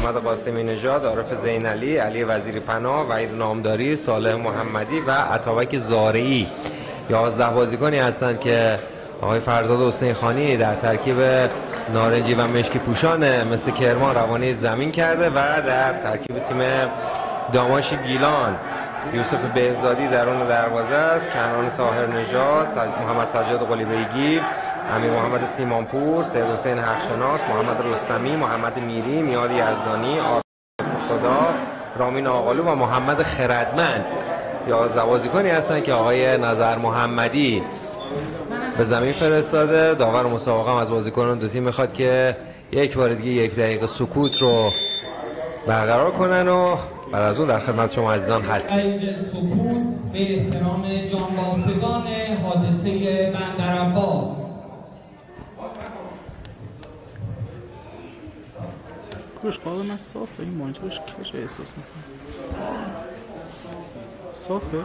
محمد قاسمی نژاد، عارف زینعلی، علی وزیری پناه، وحید نامداری، صالح محمدی و عطابک زارعی 11 بازیکنی هستند که آقای فرزاد حسین خانی در ترکیب نارنجی و مشکی پوشان مثل کرمان روانه زمین کرده و در ترکیب تیم داماش گیلان یوسف بهزادی درون دروازه است، کنعان طاهر نژاد، محمد سجاد قلی بیگی، امیر محمد سیمانپور، سید حسین حقشناس، محمد رستمی، محمد میری، میاد یزدانی، آرش خدا، رامین آقالو و محمد خردمند 11 بازیکنی هستند که آقای نظر محمدی به زمین فرستاده. داور مسابقه هم از بازیکنان دو تیم میخواد که یک بار دیگه 1 دقیقه سکوت رو برقرار کنن و بعد از اون در خدمت شما عزیزان هستیم. سکوت به احترام جانباختگان حادثه بندر عباس. کش قابل من صافه، این مانجاش کشه احساس میکنم صافه.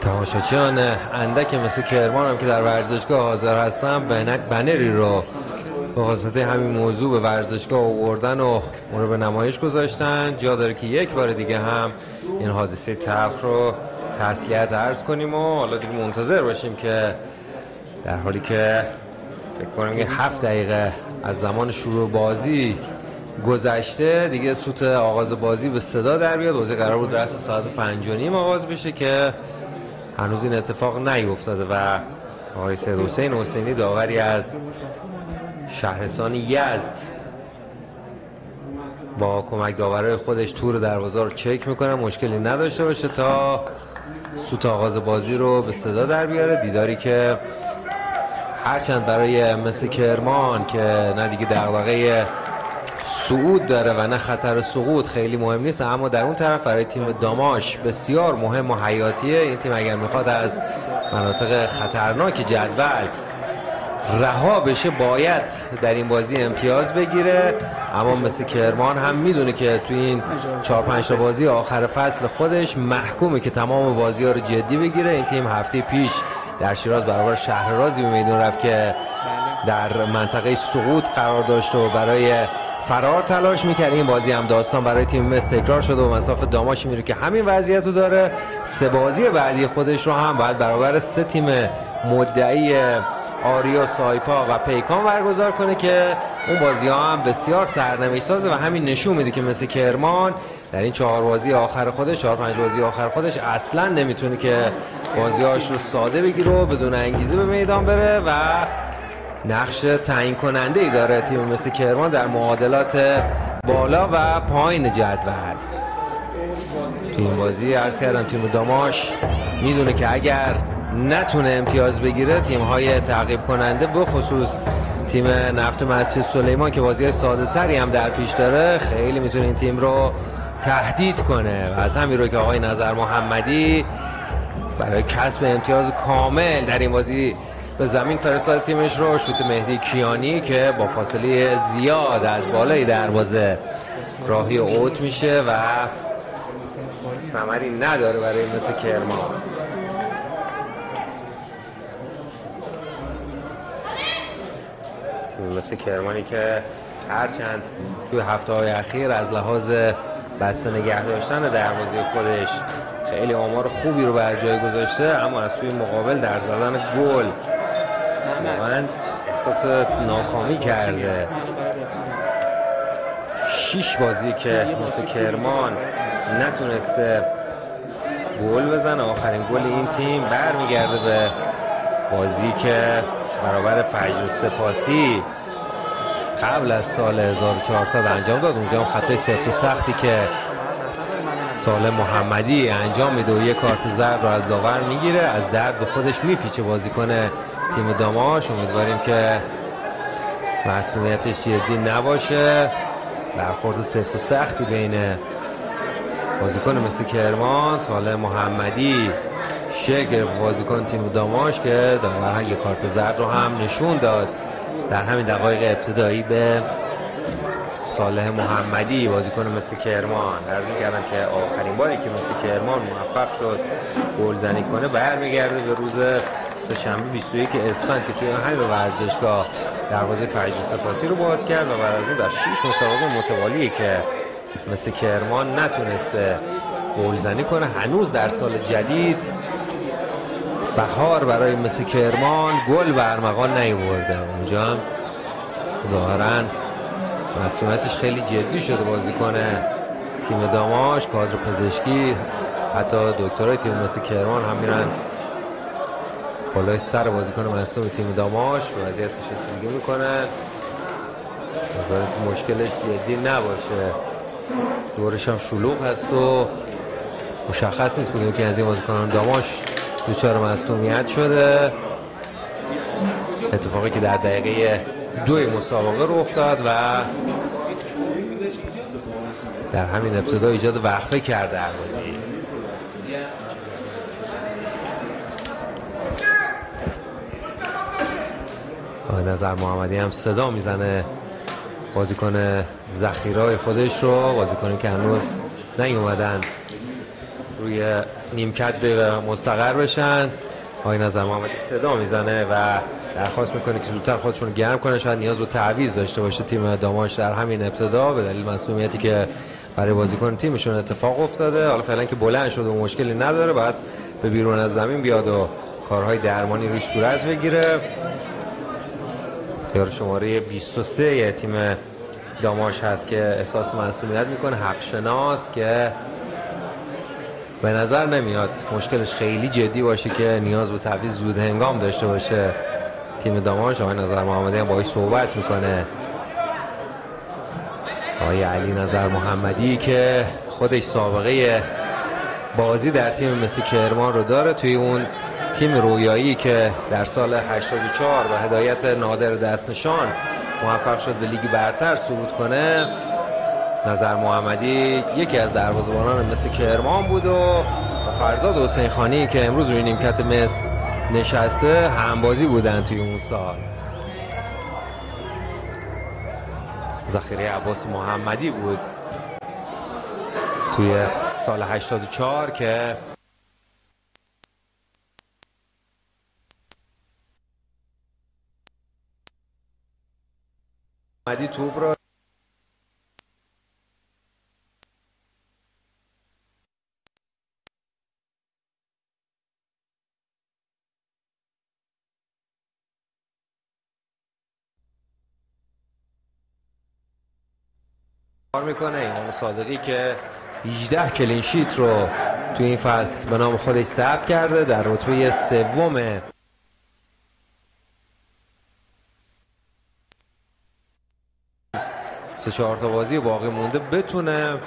تماشاچیان اندک مثل کرمان هم که در ورزشگاه حاضر هستن بنری رو به واسطه همین موضوع به ورزشگاه آوردن و اون رو به نمایش گذاشتن. جا داره که یک بار دیگه هم این حادثه تلخ رو تسلیت عرض کنیم و حالا دیگه منتظر باشیم که در حالی که فکر کنم که 7 دقیقه از زمان شروع بازی گذشته دیگه سوت آغاز بازی به صدا در بیاد. بازی قرار بود رأس ساعت 5:30 آغاز بشه که هنوز این اتفاق نیفتاده و آقای سید حسین حسینی داوری از شهرستان یزد با کمک داورای خودش تور دروازه رو چک میکنه مشکلی نداشته باشه تا سوت آغاز بازی رو به صدا در بیاره. دیداری که هرچند برای مثل کرمان که نه دیگه دغدغه صعود داره و نه خطر سقوط خیلی مهم نیست، اما در اون طرف برای تیم داماش بسیار مهم و حیاتیه. این تیم اگر میخواد از مناطق خطرناک جدول رها بشه باید در این بازی امتیاز بگیره، اما مثل کرمان هم میدونه که توی این 4-5 تا بازی آخر فصل خودش محکومه که تمام بازی ها رو جدی بگیره. این تیم هفته پیش در شیراز برابر شهررازی به میدون رفت که در منطقه سقوط قرار داشت و برای فرار تلاش میکرد. این بازی هم داستان برای تیم مس تکرار شده و مسافت داماش میره که همین وضعیت رو داره. 3 بازی بعدی خودش رو هم باید برابر 3 تیم مدعی آریا، سایپا و پیکان برگزار کنه که اون بازی ها هم بسیار سرنوشت سازه و همین نشون میده که مثل کرمان در این 4 بازی آخر خودش 4-5 بازی آخر خودش اصلا نمیتونه که بازی‌هاش رو ساده بگیره و بدون انگیزه به میدان بره و نقش تعیین کننده ای داره تیم مثل کرمان در معادلات بالا و پایین جدول. تو این بازی عرض کردم تیم داماش میدونه که اگر نتونه امتیاز بگیره تیم‌های تعقیب کننده به خصوص تیم نفت مسجد سلیمان که بازی ساده تری هم در پیش داره خیلی میتونه این تیم رو تهدید کنه و از همین رو که آقای نظر محمدی برای کسب امتیاز کامل در این بازی به زمین فرستاد تیمش رو. شوت مهدی کیانی که با فاصله زیاد از بالای دروازه راهی اوت میشه و ثمری نداره برای مثل کرمان. تیم مثل کرمانی که هرچند توی هفته‌های اخیر از لحاظ بسته نگه داشتن دروازه خودش خیلی آمار خوبی رو بر جای گذاشته، اما از سوی مقابل در زدن گل واقعا احساس ناکامی کرده. 6 بازی که مثل کرمان نتونسته گل بزنه. آخرین گل این تیم برمیگرده به بازی که برابر فجر سپاسی قبل از سال 1400 انجام داد. اونجا هم خطای سفت و سختی که صالح محمدی انجام میده و 1 کارت زرد رو از داور میگیره، از درد به خودش میپیچه بازیکن تیم داماش. امیدواریم که مسئولیتش جدی نباشه. برخورد سفت و سختی بین بازیکن مثل کرمان صالح محمدی شگرف بازیکن تیم داماش که داور 1 کارت زرد رو هم نشون داد در همین دقایق ابتدایی به صالح محمدی بازیکن مثل کرمان. عرض می‌کردم که آخرین باری که مثل کرمان موفق شد گلزنی کنه برمیگرده به روز سه‌شنبه 21 اسفند که توی همین ورزشگاه دروازه فرج سپاسی رو باز کرد و بعد از اون در 6 مسابقه متوالی که مثل کرمان نتونسته گلزنی کنه. هنوز در سال جدید بهار برای مثل کرمان گل به ارمغان نیاورده. اونجا هم ظاهرا مسئولیتش خیلی جدی شده. بازیکن تیم داماش، کادر پزشکی، حتی دکترای تیم مثل کرمان هم میرن بالای سر بازیکن مصدوم تیم داماش و وضعیتش رسیدگی میکنن. مشکلش جدی نباشه. دورش هم شلوغ هست و مشخص نیست کدوم که از این بازیکنان داماش دچار مصدومیت شده. اتفاقی که در دقیقه 2 مسابقه رخ داد و در همین ابتدا ایجاد وقفه کرده اهوازی. نظر محمدی هم صدا میزنه بازیکن ذخیره‌های خودش رو، بازیکنی که هنوز نیومدن روی نیمکت به مستقر بشن. آقای نظر محمدی صدا میزنه و درخواست میکنه که زودتر خودشون رو گرم کنه. شاید نیاز به تعویض داشته باشه تیم داماش در همین ابتدا به دلیل مسئولیتی که برای بازیکن تیمشون اتفاق افتاده. حالا فعلا که بلند شده و مشکلی نداره، بعد به بیرون از زمین بیاد و کارهای درمانی روش صورت بگیره. یار شماره 23 تیم داماش هست که احساس مسئولیت میکنه، حق شناس، که به نظر نمیاد مشکلش خیلی جدی باشه که نیاز به تعویض زود هنگام داشته باشه تیم داماش. آقای نظر محمدی هم باهاش صحبت میکنه. آقای علی نظر محمدی که خودش سابقه بازی در تیم مثل کرمان رو داره، توی اون تیم رویایی که در سال 84 و هدایت نادر دستنشان موفق شد به لیگ برتر صعود کنه. نظر محمدی یکی از دروازه‌بانان مثل کرمان بود و فرزاد حسین خانی که امروز روی نیمکت مس نشسته همبازی بودن توی اون سال. ذخیره عباس محمدی بود توی سال 84 که محمدی توپ رو کار میکنه. ایمان صادقی که 18 کلین شیت رو توی این فصل به نام خودش ثبت کرده، در رتبه سوم سه 4 تا بازی باقی مونده بتونه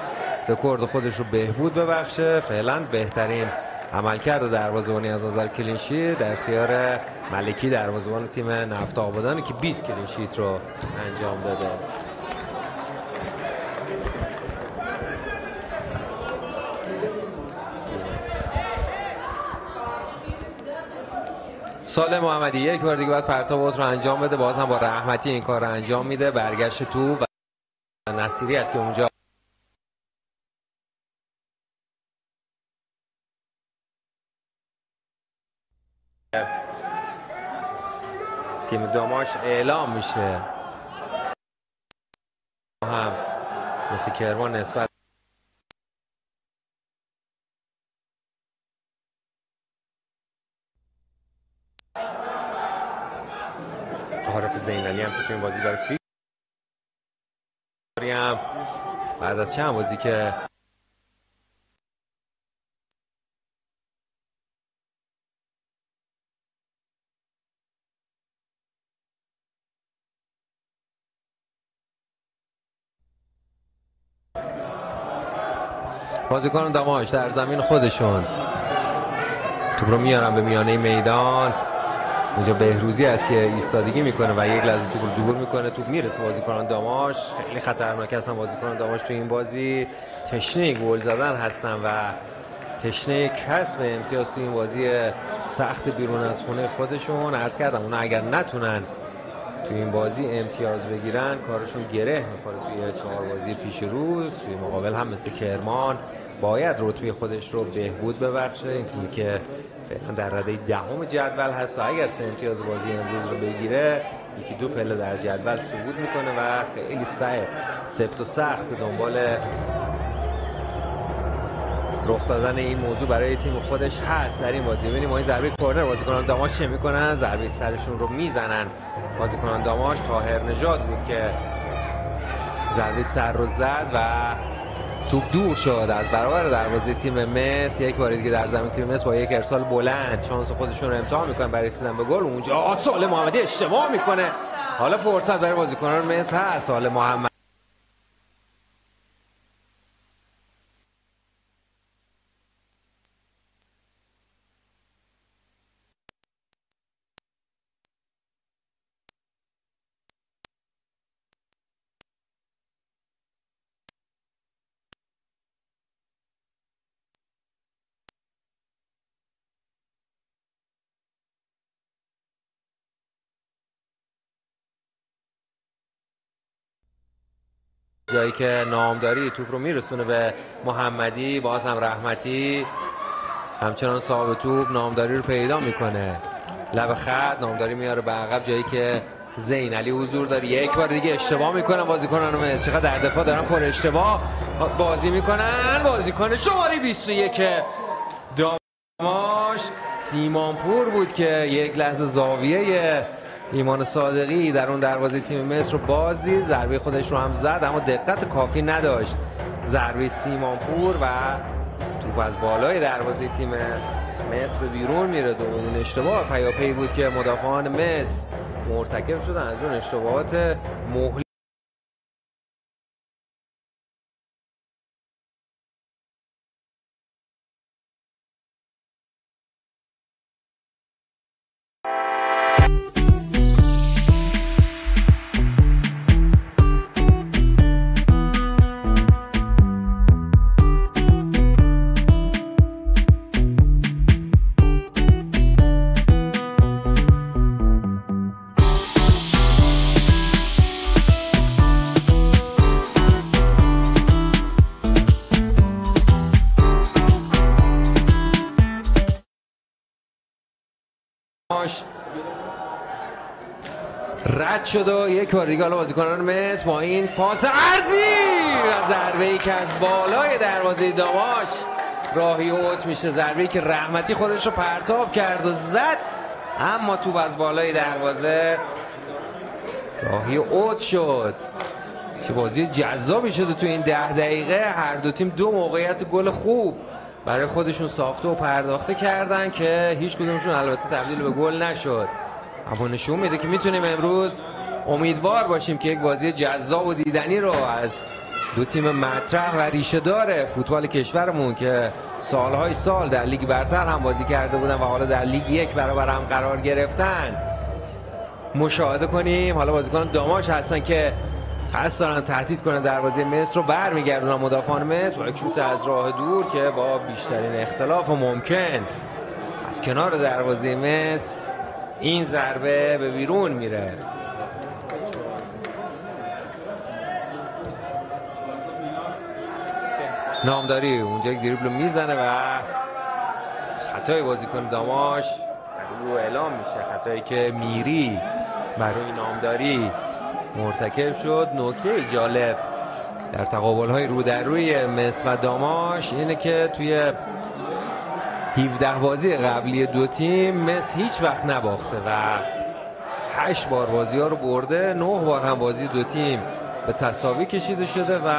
رکورد خودش رو بهبود ببخشه. فعلا بهترین عملکرد دروازه‌بانی از نظر کلین شیت در اختیار ملکی دروازه‌بان تیم نفت آبادان که 20 کلین شیت رو انجام داده. سالم محمدی یک بار دیگه باید پرتاب رو انجام بده، باز هم با رحمتی این کار رو انجام میده. برگشت تو و نصیری است که اونجا تیم داماش اعلام میشه. هم مثل کرمان نسبت عارف زینالی هم که این بازی داره فیک هم بعد از چند بازی که بازیکن داماش در زمین خودشون توپ رو میارن به میانه میدان. اینجا بهروزی است که ایستادگی میکنه و یک لحظه توپ رو دور میکنه. توپ میرسه بازیکنان داماش. خیلی خطرناک هستن بازیکنان داماش تو این بازی. تشنه گل زدن هستن و تشنه کسب امتیاز تو این بازی سخت بیرون از خونه خودشون. عرض کردم اونا اگر نتونن توی این بازی امتیاز بگیرن کارشون گره میخوره. توی 4 بازی پیش رو توی مقابل هم مثل کرمان باید رتبه خودش رو بهبود ببخشه. این تیمی که فعلا در رده دهم جدول هست و اگر 3 امتیاز بازی امروز رو بگیره 1-2 پله در جدول صعود میکنه و خیلی سفت و سخت به دنبال رخ دادن این موضوع برای تیم خودش هست در این بازی. ببینیم ما این ضربه کورنر بازیکنان داماش چه میکنن. ضربه سرشون رو میزنن بازیکنان داماش. طاهر نژاد بود که ضربه سر رو زد و توپ دور شد از برابر دروازه تیم مس. یک بار دیگه در زمین تیم مس با یک ارسال بلند شانس خودشون رو امتحان میکنن برای رسیدن به گل. اونجا سال محمدی اشتباه میکنه. حالا فرصت برای بازیکنان مس هست. سال محمد جایی که نامداری توپ رو میرسونه به محمدی، باز هم رحمتی همچنان صاحب توپ نامداری رو پیدا میکنه لب خط. نامداری میاره به عقب جایی که زین علی حضور داره. یک بار دیگه اشتباه میکنن بازیکنان مس. چقدر در دفاع دارن پر اشتباه بازی میکنن. بازیکن شماره 21 داماش سیمانپور بود که یک لحظه زاویه ایمان صادقی در اون دروازه تیم مصر رو باز دید. ضربه خودش رو هم زد اما دقت کافی نداشت. ضربه سیمانپور و توپ از بالای دروازه تیم مصر به بیرون میره. دومین اشتباه پیاپی بود که مدافعان مصر مرتکب شدن از اون اشتباهات مهلک. رد شد و یک بار دیگه حالا بازیکنان مصر با این پاس عرضی و ضربه‌ای که از بالای دروازه داماش راهی اوت میشه. ضربه‌ای که رحمتی خودش رو پرتاب کرد و زد اما توپ از بالای دروازه راهی اوت شد. چه بازی جذابی شده تو این 10 دقیقه. هر دو تیم 2 موقعیت گل خوب برای خودشون ساخته و پرداخته کردن که هیچ کدومشون البته تبدیل به گل نشد. اما نشون میده که میتونیم امروز امیدوار باشیم که یک بازی جذاب و دیدنی رو از دو تیم مطرح و ریشه داره فوتبال کشورمون که سالهای سال در لیگ برتر هم بازی کرده بودن و حالا در لیگ 1 برابر هم قرار گرفتن مشاهده کنیم. حالا بازیکن داماش هستن که قصد دارن تهدید کنن دروازه مصر رو برمیگردونن مدافعان مصر با یک شوت از راه دور که با بیشترین اختلاف و ممکن از کنار دروازه مصر این ضربه به بیرون میره. نامداری اونجا یک دریبل میزنه و خطای بازیکن داماش رو اعلام میشه. خطایی که میری برای نامداری مرتکب شد. نکته جالب در تقابل‌های رو در روی مصر و داماش اینه که توی 17 بازی قبلی دو تیم مصر هیچ وقت نباخته و 8 بار بازی ها رو برده. 9 بار هم بازی دو تیم به تساوی کشیده شده و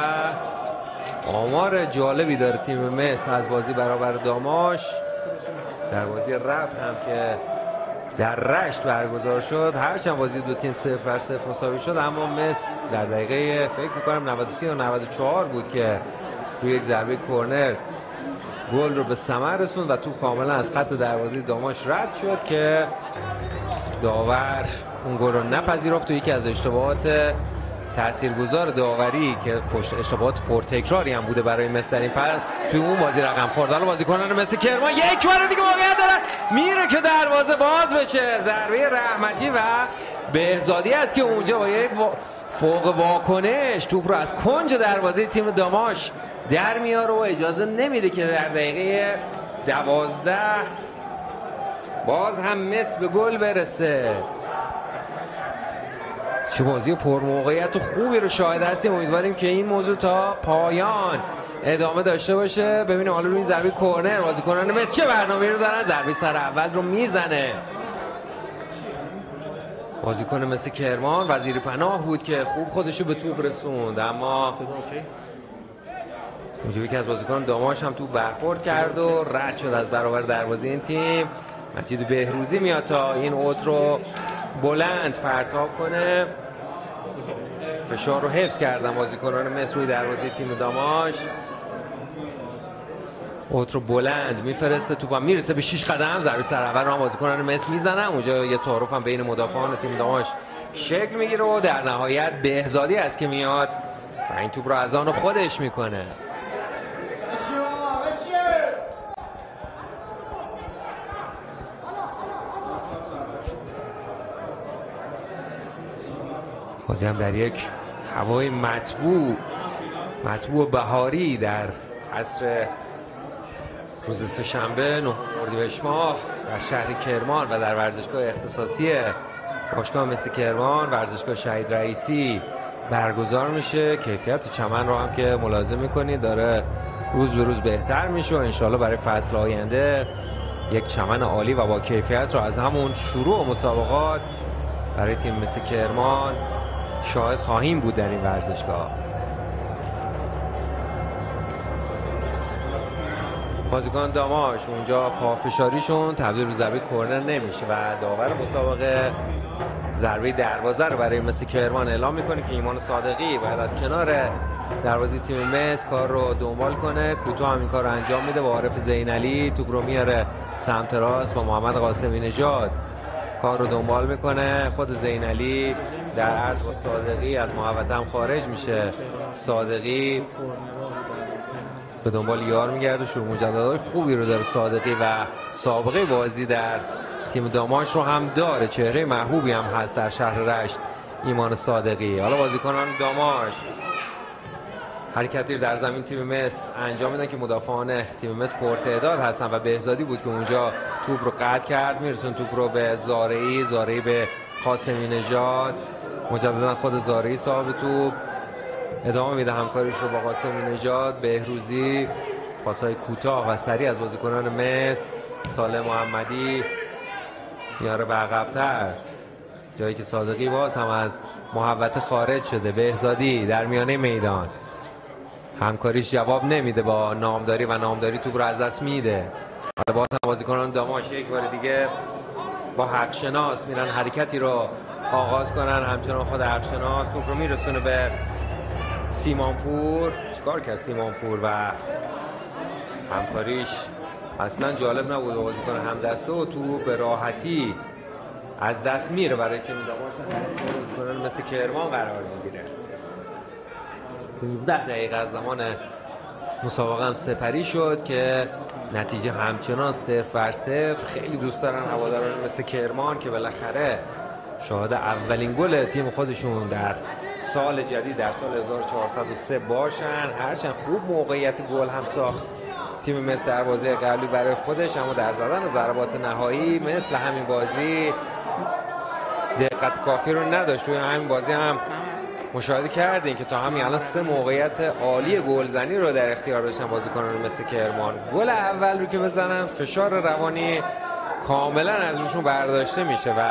آمار جالبی داره تیم مصر از بازی برابر داماش. در بازی رفت هم که در رشت برگزار شد هرچند بازی دو تیم 0-0 مساوی شد اما مصر در دقیقه فکر میکنم 93 یا 94 بود که روی یک ضربه کورنر گل رو به ثمر رسوند و تو کاملا از خط دروازه داماش رد شد که داور اون گل رو نپذیرفت و یکی از اشتباهات تاثیرگذار داوری که اشتباهات پرتکراری هم بوده برای مس در این فصل توی اون بازی رقم خورد. حالا بازیکنان مثل کرمان یک بار دیگه موقعیت دارن، میره که دروازه باز بشه. ضربه رحمتی و بهزادی است که اونجا با یک فوق واکنش توپ رو از کنج دروازه تیم داماش در میاره و اجازه نمیده که در دقیقه 12 باز هم مس به گل برسه. چه بازی پرموقعیت و خوبی رو شاهد هستیم. امیدواریم که این موضوع تا پایان ادامه داشته باشه. ببینیم حالا روی ضربه کرنر بازیکنان مس چه برنامه‌ای رو دارن. ضربه سر اول رو میزنه بازیکن مثل کرمان. وزیر پناه بود که خوب خودشو به توپ رسوند، اما اونجا یکی از بازیکن داماش هم توپ برخورد کرد و رد شد از برابر دروازه این تیم. مجید بهروزی میاد تا این اوت رو بلند پرتاب کنه. فشار رو حفظ کردن بازیکنان مس روی دروازه تیم داماش. اوت رو بلند میفرسته، توپ هم میرسه به 6 قدم. ضربه سر اول رو هم بازیکنان مس میزنن. اونجا یه تعارف هم بین مدافعان تیم داماش شکل میگیره و در نهایت بهزادی است که میاد و این توپ رو از آن خودش میکنه. بازی هم در یک هوای مطبوع بهاری در عصر روز سه‌شنبه 9 اردیبهشت ماه در شهر کرمان و در ورزشگاه اختصاصی باشگاه مثل کرمان، ورزشگاه شهید رئیسی برگزار میشه. کیفیت چمن رو هم که ملاحظه میکنید داره روز به روز بهتر میشه و انشالله برای فصل آینده یک چمن عالی و با کیفیت رو از همون شروع مسابقات برای تیم مثل کرمان شاهد خواهیم بود در این ورزشگاه. بازیکن داماش اونجا پافشاریشون تبدیل به ضربه کرنر نمیشه و داور مسابقه ضربه دروازه رو برای مثل کرمان اعلام میکنه که ایمان صادقی باید از کنار دروازه تیم مس کار رو دنبال کنه. کوتاه هم این کار رو انجام میده با عارف زینعلی. توپ رو میاره سمت راست با محمد قاسمی نژاد کار رو دنبال میکنه. خود زینعلی در عرض با صادقی از محوطه هم خارج میشه. صادقی به دنبال یار میگرده. شروع مجددهای خوبی رو داره صادقی و سابقه بازی در تیم داماش رو هم داره. چهره محبوبی هم هست در شهر رشت ایمان صادقی. حالا بازیکنان داماش حرکتی در زمین تیم مس انجام میدن که مدافعان تیم مس پرتعداد هستن و بهزادی بود که اونجا توپ رو قطع کرد. میرسون توپ رو به زارعی به قاسمی نژاد. مجددا خود زارعی صاحب توپ ادامه میده همکاریش رو با قاسمی نژاد. بهروزی پاسای کوتاه و سریع از بازیکنان مس. سالم محمدی میاره به عقب‌تر جایی که صادقی باز هم از محوطه خارج شده. بهزادی در میانه میدان همکاریش جواب نمیده با نامداری و نامداری توپ رو از دست میده. باز هم بازیکنان داماش یک بار دیگه با حقشناس میرن حرکتی رو آغاز کنن. همچنان خود حقشناس توپ رو میرسونه به سیمانپور. چیکار کرد سیمانپور و همکاریش اصلا جالب نبود. بازیکن همدسته و توپ به راحتی از دست میره برای تیم داماش. مثل کرمان قرار میگیره. 15 دقیقه از زمان مسابقه هم سپری شد که نتیجه همچنان 0-0. خیلی دوست دارن هواداران مثل کرمان که بالاخره شاهد اولین گل تیم خودشون در سال جدید در سال 1403 باشن. هرچند خوب موقعیت گل هم ساخت تیم مس دروازه قبلی برای خودش، اما در زدن ضربات نهایی مثل همین بازی دقت کافی رو نداشت. توی همین بازی هم مشاهده کردین که تا همین الان 3 موقعیت عالی گلزنی رو در اختیار داشتن بازیکنان مثل کرمان. گل اول رو که بزنن فشار روانی کاملا از روشون برداشته میشه و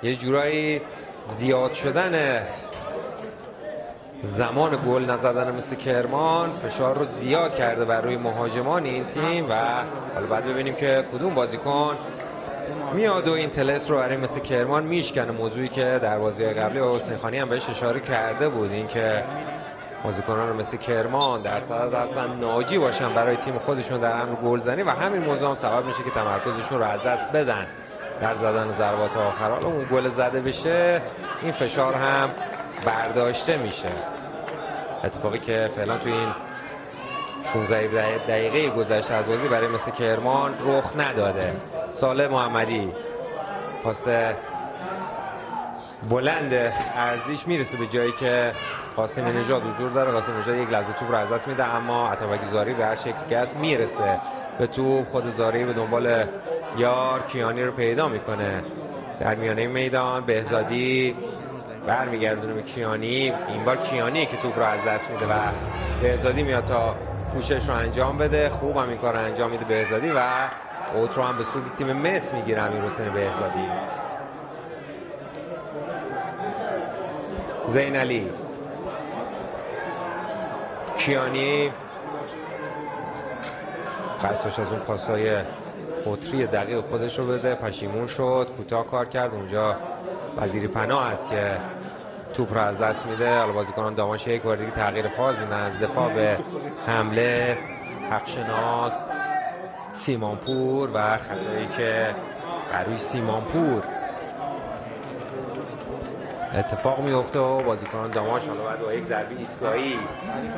یه جورایی زیاد شدن زمان گل نزدن مثل کرمان فشار رو زیاد کرده بر روی مهاجمان این تیم و حالا بعد ببینیم که کدوم بازیکن میاد و این تلس رو برای مثل کرمان میشکنه. موضوعی که در بازی قبلی حسین خانی هم بهش اشاره کرده بود، این که بازیکنان رو مثل کرمان در صدد هستن ناجی باشن برای تیم خودشون در امر گلزنی و همین موضوع هم سبب میشه که تمرکزشون رو از دست بدن در زدن ضربات آخر. حالا اون گل زده بشه این فشار هم برداشته میشه. اتفاقی که فعلا تو این 16 دقیقه گذشته از بازی برای مثل کرمان رخ نداده. صالح محمدی پاس بلند ارزیش میرسه به جایی که قاسم نژاد حضور داره. قاسم نژاد یک لحظه توپ رو از دست میده، اما اتابک زاری به هر شکل که هست میرسه به توپ. خود زاری به دنبال یار کیانی رو پیدا میکنه در میانه میدان. بهزادی برمیگردونه به کیانی، این بار کیانی که توپ رو از دست میده و بهزادی میاد تا پوشش رو انجام بده. خوب هم این کار رو انجام میده بهزادی و اوت رو هم به سود تیم مس میگیره امیرحسین بهزادی. زینالی، کیانی قصدش از اون پاسای خطری دقیق خودش رو بده، پشیمون شد، کوتاه کار کرد. اونجا وزیری پناه است که توپ رو از دست میده. حالا بازیکنان داماش یک بار دیگه تغییر فاز میدن از دفاع به حمله. حقشناس، سیمانپور و خطایی که بر روی سیمانپور اتفاق میفته و بازیکنان داماش حالا بعد با یک ضربه ایستگاهی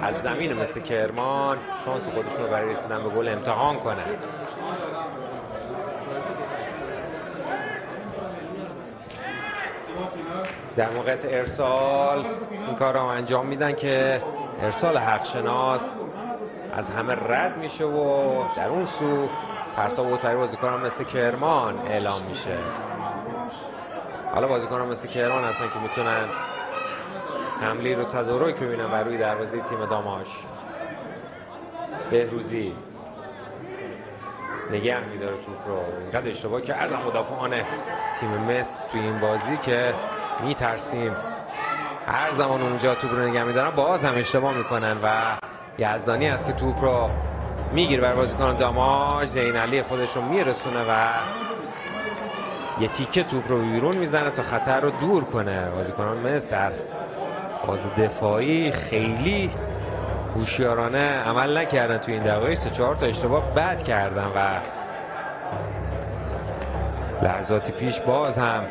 از زمین مثل کرمان شانس خودشون رو برای رسیدن به گل امتحان کنن. در موقعیت ارسال این کار رو انجام میدن که ارسال حقشناس از همه رد میشه و در اون سو پرتاب بود برای بازیکنان مثل کرمان اعلام میشه. حالا بازیکنان مثل کرمان هستن که میتونن حمله رو تدارک ببینن بر روی دروازه تیم داماش. بهروزی نگه میداره توپ رو. اینقدر اشتباه کردن مدافعان تیم مس توی این بازی که میترسیم هر زمان اونجا توپ رو نگه میدارن باز هم اشتباه میکنن و یزدانی است که توپ رو میگیره بر بازیکن داماش. زینالی خودش رو میرسونه و یه تیکه توپ رو بیرون میزنه تا خطر رو دور کنه. بازیکنان مس در فاز دفاعی خیلی هوشیارانه عمل نکردن توی این دقایق، 3-4 تا اشتباه بد کردن و لحظاتی پیش باز هم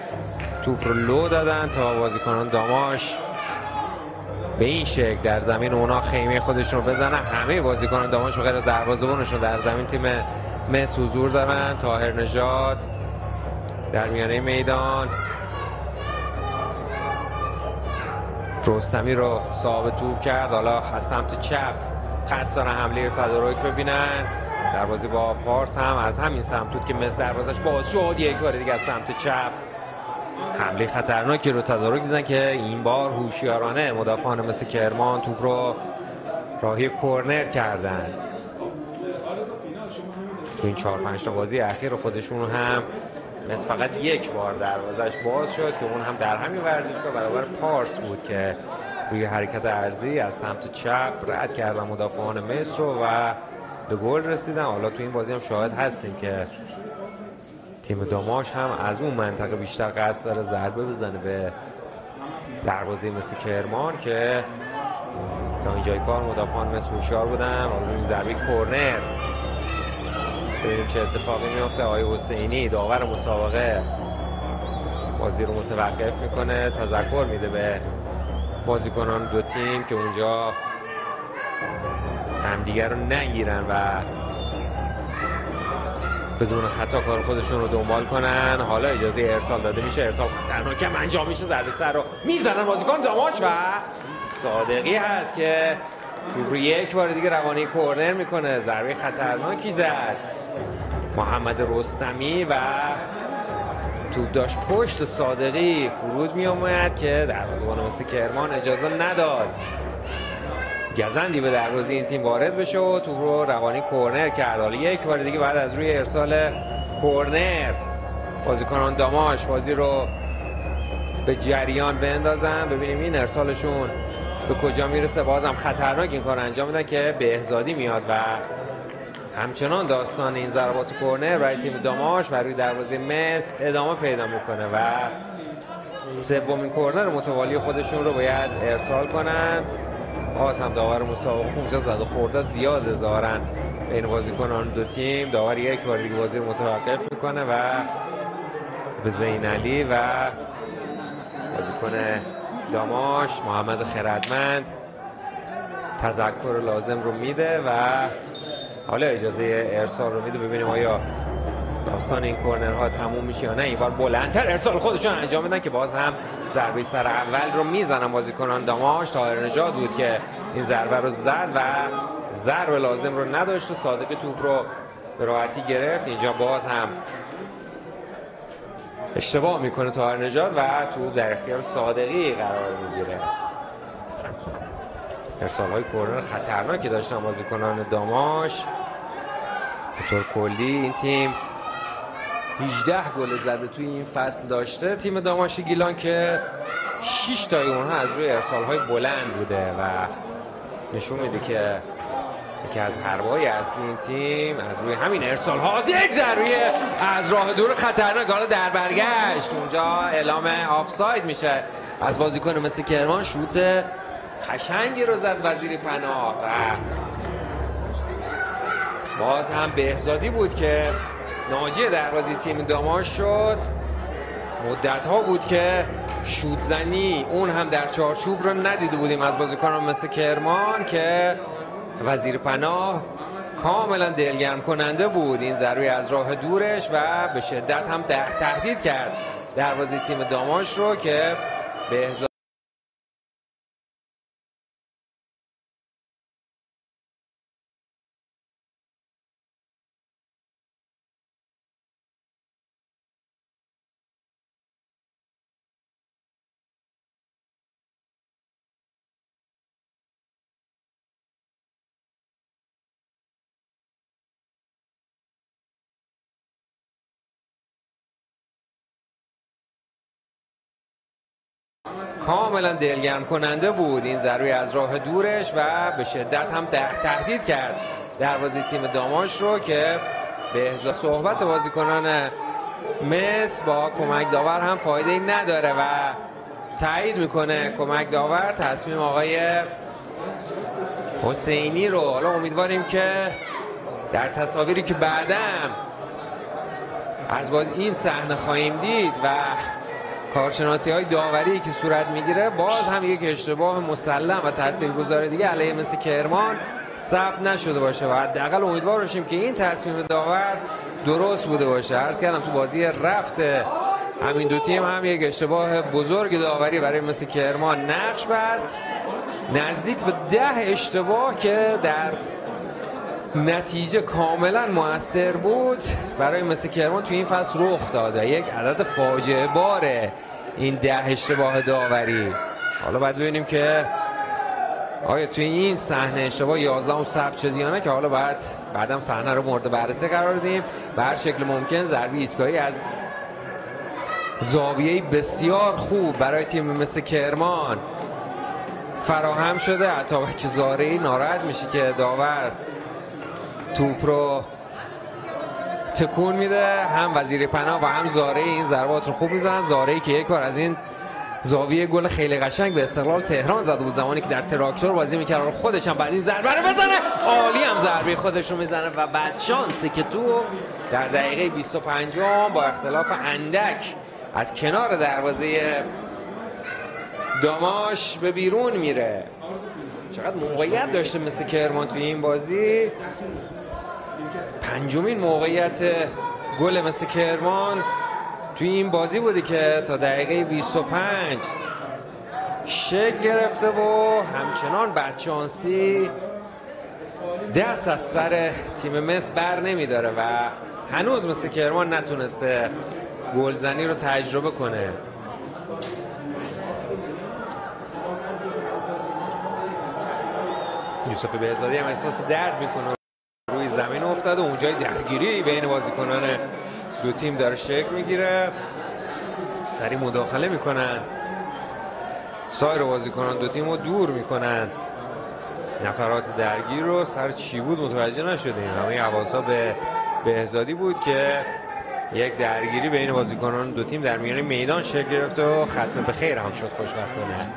توپ رو لو دادن تا بازیکنان داماش به این شکل در زمین اونا خیمه خودشون رو بزنن. همه بازیکنان داماش بغیر از دروازه‌بانشون در زمین تیم مس حضور دارن. طاهر نژاد در میانه میدان رستمی رو صاحب توپ کرد. حالا از سمت چپ قصد دارن حمله تدارک ببینن. دروازه با پارس هم از همین سمت بود که مس دروازش باز شد. یک بار دیگه از سمت چپ حمله خطرناکی رو تدارک دیدن که این بار هوشیارانه مدافعان مثل کرمان توپ رو راهی کورنر کردن. تو این 4-5 تا بازی اخیر خودشون هم مثل فقط یک بار دروازش باز شد که اون هم در همین ورزشگاه برابر پارس بود که روی حرکت عرضی از سمت چپ رد کردن مدافعان مصر رو و به گل رسیدن. حالا تو این بازی هم شاهد هستیم که تیم داماش هم از اون منطقه بیشتر قصد داره ضربه بزنه به دروازه مثل کرمان که تا اینجای کار مدافعان مصر هوشیار بودن. حالا روی ضربه کورنر ببینیم چه اتفاقی میفته. آقای حسینی داور مسابقه بازی رو متوقف میکنه، تذکر میده به بازیکنان دو تیم که اونجا همدیگر رو نگیرن و بدون خطا کار خودشون رو دنبال کنن. حالا اجازه ارسال داده میشه. ارسال خطرناک هم انجام میشه. ضربه سر رو میزنن بازیکن داماش و صادقی هست که توپ رو یک بار دیگه روانی کورنر میکنه. ضربه خطرناکی زد محمد رستمی و توپ داشت پشت صادقی فرود می اومد که دروازه‌بان مثل کرمان اجازه نداد گزندی به دروازه این تیم وارد بشه و توپ رو روانی کورنر کرد. حالا یک بار دیگه بعد از روی ارسال کورنر بازیکنان داماش بازی رو به جریان بندازن. ببینیم این ارسالشون به کجا میرسه. بازم خطرناک این کار انجام میدن که بهزادی میاد و همچنان داستان این ضربات کورنر برای تیم داماش برای دروازه مس ادامه پیدا میکنه و سومین کورنر متوالی خودشون رو باید ارسال کنن. باز هم داور مسابقه اونجا زد و خورده زیاد ظاهرا بین بازیکنان دو تیم. داور یک بار دیگه بازی رو متوقف میکنه و به زینالی و بازیکن داماش محمد خردمند تذکر لازم رو میده و حالا اجازه ارسال رو میده. ببینیم آیا داستان این کورنرها تموم میشه یا نه. این بار بلندتر ارسال خودشون انجام میدن که باز هم ضربه سر اول رو میزنن بازیکنان داماش. طاهر نژاد بود که این ضربه رو زد و ضربه لازم رو نداشت و صادق توپ رو به راحتی گرفت. اینجا باز هم اشتباه میکنه طاهر نژاد و توپ در اختیار صادقی قرار میگیره. ارسال‌های کورنر خطرناکی داشتن بازیکنان داماش. به طور کلی این تیم 18 گل زده توی این فصل داشته تیم داماش گیلان که 6 تای اونها از روی ارسال‌های بلند بوده و نشون میده که یکی از حربه‌های اصلی این تیم از روی همین ارسال‌ها یک ضربه از راه دور خطرناک حالا در برگشت اونجا اعلام آفساید میشه از بازیکن مثل کرمان. شوت قشنگی رو زد وزیری پناه و باز هم بهزادی بود که ناجی دروازه تیم داماش شد. مدت ها بود که شوت زنی اون هم در چارچوب رو ندیده بودیم از بازیکنان مثل کرمان که وزیر پناه کاملا دلگرم کننده بود این ضربه از راه دورش و به شدت هم تهدید کرد دروازه تیم داماش رو که بهزادی کاملا دلگرم کننده بود این ضربه از راه دورش و به شدت هم تهدید کرد دروازه تیم داماش رو که به صحبت بازیکنان مس با کمک داور هم فایده ای نداره و تایید میکنه کمک داور تصمیم آقای حسینی رو. حالا امیدواریم که در تصاویری که بعدم از باز این صحنه خواهیم دید و کارشناسی های داوری که صورت میگیره باز هم یک اشتباه مسلم و تاثیرگذار دیگه علیه مثل کرمان ثبت نشده باشه و حداقل امیدوار باشیم که این تصمیم داور درست بوده باشه. عرض کردم تو بازی رفت همین دو تیم هم یک اشتباه بزرگ داوری برای مثل کرمان نقش بست. نزدیک به 10 اشتباه که در نتیجه کاملا مؤثر بود برای مثل کرمان تو این فصل رخ داده. یک عدد فاجعه باره این 10 اشتباه داوری. حالا باید ببینیم که آیا توی این صحنه اشتباه 11 ثبت شد یا نه که حالا بعدم صحنه رو مورد بررسی قرار دیم. به هر شکل ممکن ضربه ایستگاهی از زاویه بسیار خوب برای تیم مثل کرمان فراهم شده. عطابک زارعی ناراحت میشه که داور توپ رو تکون میده. هم وزیر پناه و هم زارعی این ضربات رو خوب میزنن. زارعی که یک بار از این زاویه گل خیلی قشنگ به استقلال تهران زده بود زمانی که در تراکتور بازی میکرد. خودش هم بعد این ضربه رو بزنه عالی هم ضربه خودش رو میزنه و بعد شانسی که تو در دقیقه 25 با اختلاف اندک از کنار دروازه داماش به بیرون میره. چقدر موقعیت داشته مثل کرمان توی این بازی. پنجمین موقعیت گل مثل کرمان توی این بازی بودی که تا دقیقه 25 شکل گرفته و همچنان بدشانسی دست از سر تیم مصر بر نمیداره و هنوز مثل کرمان نتونسته گلزنی رو تجربه کنه. یوسف بهزادی هم احساس درد میکنه روی زمین افتاده. اونجای درگیری بین بازیکنان دو تیم داره شکل میگیره. سریع مداخله میکنن سایر بازیکنان دو تیم رو دور میکنن. نفرات درگیر رو سر چی بود متوجه نشدیم. همه حواسا به بهزادی بود که یک درگیری بین بازیکنان دو تیم در میان میدان شکل گرفت و ختم به خیر هم شد خوشبختانه.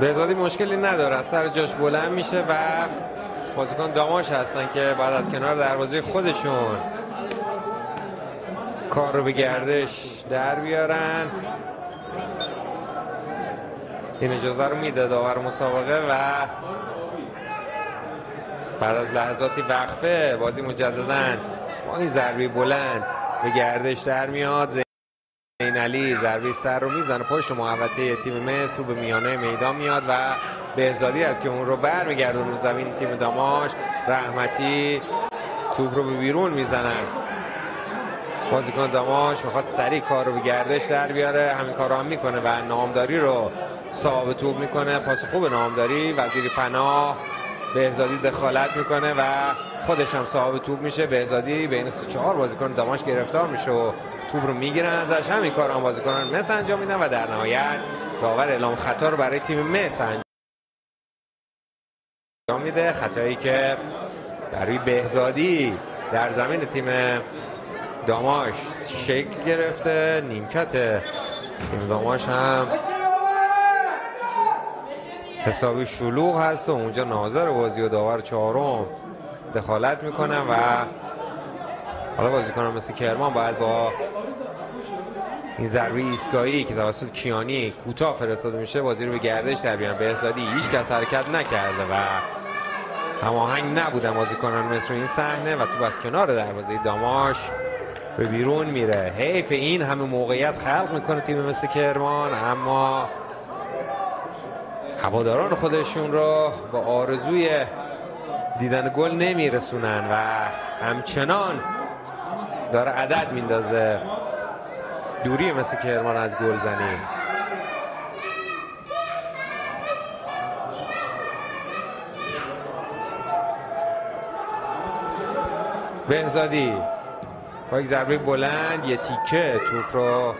بهزادی مشکلی نداره، از سر جاش بلند میشه و بازیکن داماش هستن که بعد از کنار دروازه خودشون کار رو به گردش در بیارن. این اجازه رو میده داور مسابقه و بعد از لحظاتی وقفه بازی مجدداً با این ضربه بلند به گردش در میاد. زین علی ضربه سر رو میزنه پشت محوطه تیم مس، تو به میانه میدان میاد و بهزادی است که اون رو برمیگردونه زمین تیم داماش. رحمتی توپ رو به بیرون میزنن. بازیکن داماش میخواد سریع کار رو به گردش در بیاره، همین کار رو هم میکنه و نامداری رو صاحب توپ میکنه. پاس خوب نامداری، وزیری پناه. بهزادی دخالت میکنه و خودش هم صاحب توپ میشه. بهزادی بین 3-4 بازیکن داماش گرفتار میشه و توپ رو میگیرن ازش. همین کار هم بازیکنان مس انجام میدن و در نهایت داور اعلام خطا رو برای تیم مس انجام میده. خطایی که برای بهزادی در زمین تیم داماش شکل گرفته. نیمکت تیم داماش هم حسابی شلوغ هست و اونجا ناظر بازی و داور چهارم دخالت میکنن و حالا بازیکنان مثل کرمان باید با این ضربه ایستگاهی که توسط کیانی کوتاه فرستاده میشه بازی رو به گردش در بیارن. بهزادی هیچ کس حرکت نکرده و هماهنگ نبودن بازیکنان مثل این صحنه و تو از کنار دروازه داماش به بیرون میره. حیف این همه موقعیت خلق میکنه تیم مثل کرمان، اما هواداران خودشون رو با آرزوی دیدن گل نمیرسونن و همچنان داره عدد میندازه دوری مثل کرمان از گل زنی. بهزادی با یک ضربه بلند یه تیکه توپ رو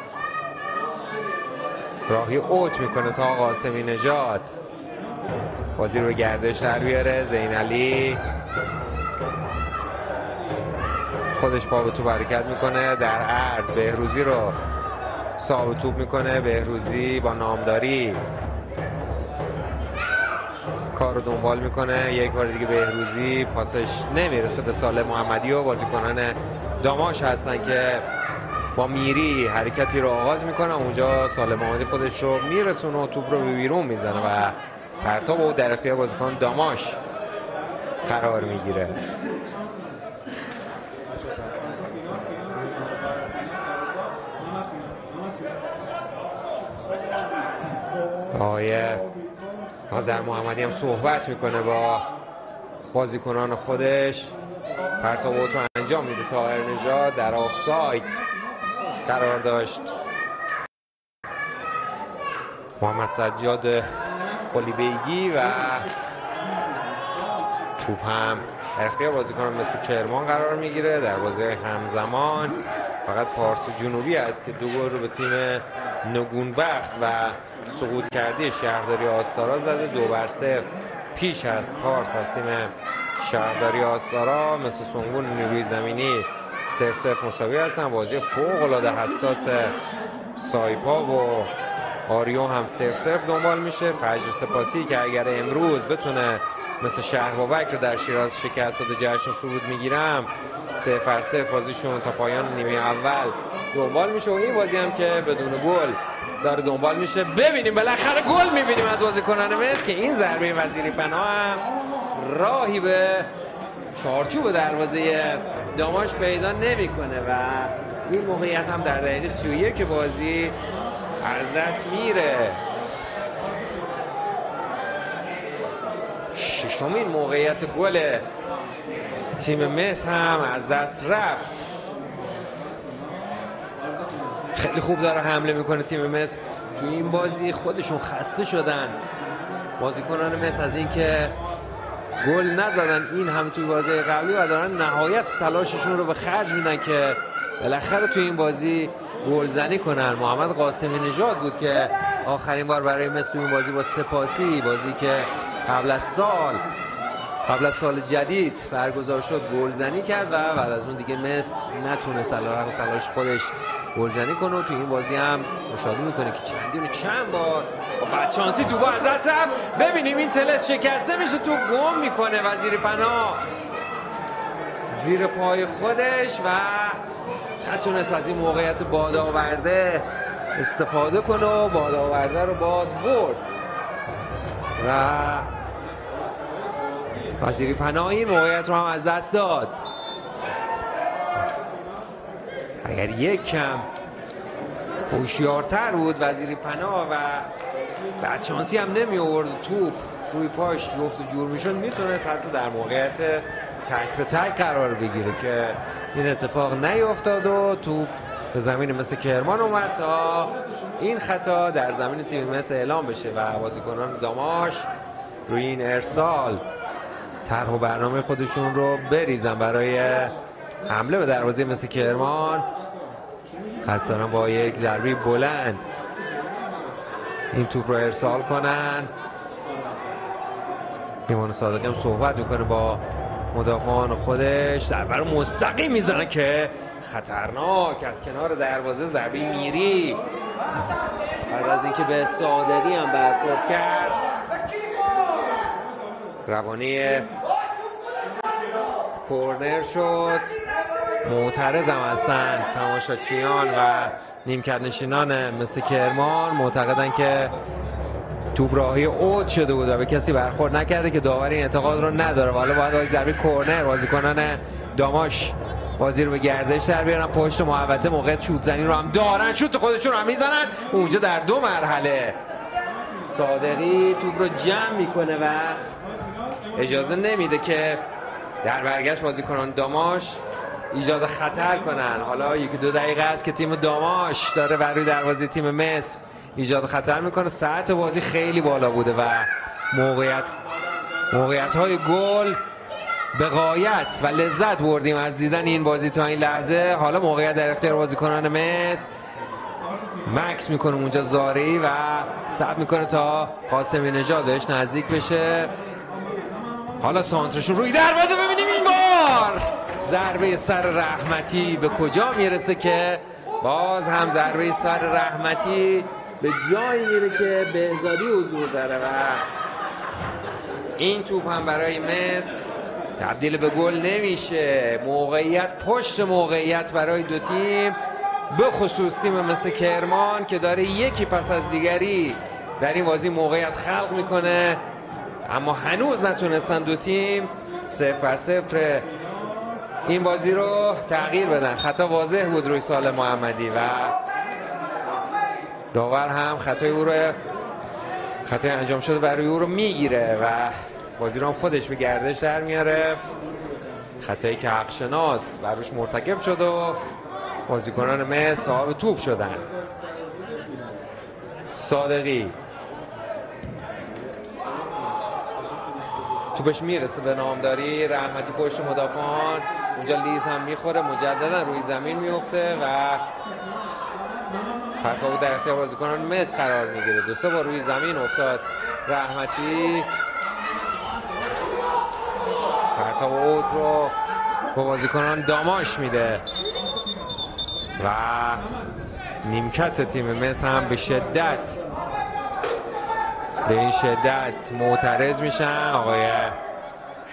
راهی اوت میکنه تا قاسمی نژاد بازی رو گردش در بیاره. زین علی خودش پا به توپ حرکت میکنه در عرض، بهروزی رو صاحب توپ میکنه. بهروزی با نامداری کار رو دنبال میکنه. یک بار دیگه بهروزی پاسش نمیرسه به سالم محمدی و بازیکنان داماش هستن که با میری حرکتی رو آغاز میکنه. اونجا سالم محمدی خودش رو میرسونه و توپ رو به بیرون میزنه و پرتاب او در اختیار بازیکن داماش قرار میگیره. آقای ناظر محمدی هم صحبت میکنه با بازیکنان خودش. پرتاب اوت رو انجام میده. طاهر نژاد در آفساید قرار داشت. محمد سجاد قلیبیگی و توپ هم در اختیار بازیکنان مثل کرمان قرار میگیره. در بازی همزمان فقط پارس جنوبی است که 2 گل رو به تیم نگونبخت و سقوط کرده شهرداری آستارا زده. 2-0 پیش است پارس از تیم شهرداری آستارا. مثل سنگون نیروی زمینی 0-0 مساوی هستن. بازی فوق العاده حساس سایپا و آریو هم 0-0 دنبال میشه. فجر سپاسی که اگر امروز بتونه مثل شهربابک رو در شیراز شکست بده جشن صعود میگیرم 0-0 بازیشون تا پایان نیمه اول دنبال میشه و این بازی هم که بدون گل داره دنبال میشه. ببینیم بالاخره گل میبینیم از بازیکنان مس که این ضربه وزیری پناه هم راهی به چارچوب دروازه داماش پیدا نمیکنه و این موقعیت هم در دقیقه 31 بازی از دست میره. ششمین موقعیت گل تیم مس هم از دست رفت. خیلی خوب داره حمله میکنه تیم مس توی این بازی. خودشون خسته شدن بازیکنان مس از اینکه گل نزدن این هم توی بازی قبلی و دارن نهایت تلاششون رو به خرج میدن که بالاخره توی این بازی گلزنی کنن. محمد قاسمی نژاد بود که آخرین بار برای مس توی این بازی با سپاسی، بازی که قبل از سال جدید برگزار شد، گلزنی کرد و بعد از اون دیگه مس نتونست علیرغم تلاش خودش گلزنی کنه و تو این بازی هم مشاهده میکنه که چند بار با بدشانسی توپ از دست رفت. ببینیم این تلس شکسته میشه، تو گم میکنه وزیری پناه زیر پای خودش و نتونست از این موقعیت بادآورده استفاده کنه و بادآورده رو باز برد و وزیری پناه این موقعیت رو هم از دست داد. اگر یک کم هوشیارتر بود وزیری پناه و بدشانسی هم نمی آورد توپ روی پاش جفت و جور میشد، میتونست حتی در موقعیت تک به تک قرار بگیره که این اتفاق نیفتاد و توپ به زمین مثل کرمان اومد تا این خطا در زمین تیم مثل اعلام بشه و بازیکنان داماش روی این ارسال طرح و برنامه خودشون رو بریزن برای حمله به دروازه مثل کرمان. قصد دارن با یک ضربه بلند این توپ رو ارسال کنن. ایمان صادقی هم صحبت میکنه با مدافعان خودش، ضربه رو مستقیم میزنه که خطرناک از کنار دروازه ضربه میری. بعد از اینکه به صادقی هم برخورد کرد روانه کورنر شد. معترض هم هستن تماشاچیان و نیمکت نشینان مثل کرمان، معتقدن که توپ راهی اوت شده بود و به کسی برخورد نکرده که داور این اعتقاد رو نداره. حالا باید با ضربه کورنر بازیکنان داماش بازی رو به گردش در بیارن. پشت محوطه موقع شوت زنی رو هم دارن، شوت خودشون رو هم میزنن اونجا در دو مرحله. صادقی توپ رو جمع میکنه و اجازه نمیده که در برگشت بازیکنان داماش ایجاد خطر کنن. حالا یکی دو دقیقه است که تیم داماش داره بر روی دروازه تیم مس ایجاد خطر میکنه. ساعت بازی خیلی بالا بوده و موقعیت های گل به غایت و لذت بردیم از دیدن این بازی تا این لحظه. حالا موقعیت در اختیار بازیکنان مس، مکس میکنه اونجا زاری و صبر میکنه تا قاسمی نژاد بهش نزدیک بشه. حالا سانترشون روی دروازه، ببینیم این بار ضربه سر رحمتی به کجا میرسه که باز هم ضربه سر رحمتی به جایی میره که بهزادی حضور داره و این توپ هم برای مصر تبدیل به گل نمیشه. موقعیت پشت موقعیت برای دو تیم، به خصوص تیم مثل کرمان که داره یکی پس از دیگری در این بازی موقعیت خلق میکنه، اما هنوز نتونستن دو تیم 0-0 این بازی رو تغییر بدن. خطا واضح بود روی سال محمدی و داور هم خطای انجام شده برای او رو میگیره و بازی رو هم خودش به گردش در میاره. خطایی که حقشناس بروش مرتکب شد و بازیکنان مصر صاحب توپ شدن. صادقی توپش میرسه به نامداری، رحمتی پشت مدافعان، اونجا لیز هم میخوره، مجددا روی زمین میفته و پرتاب در اختیار بازیکنان مصر قرار میگیره. 2-3 بار روی زمین افتاد رحمتی، پرتاب اوت رو با بازیکنان داماش میده و نیمکت تیم مصر هم به این شدت معترض میشن. آقای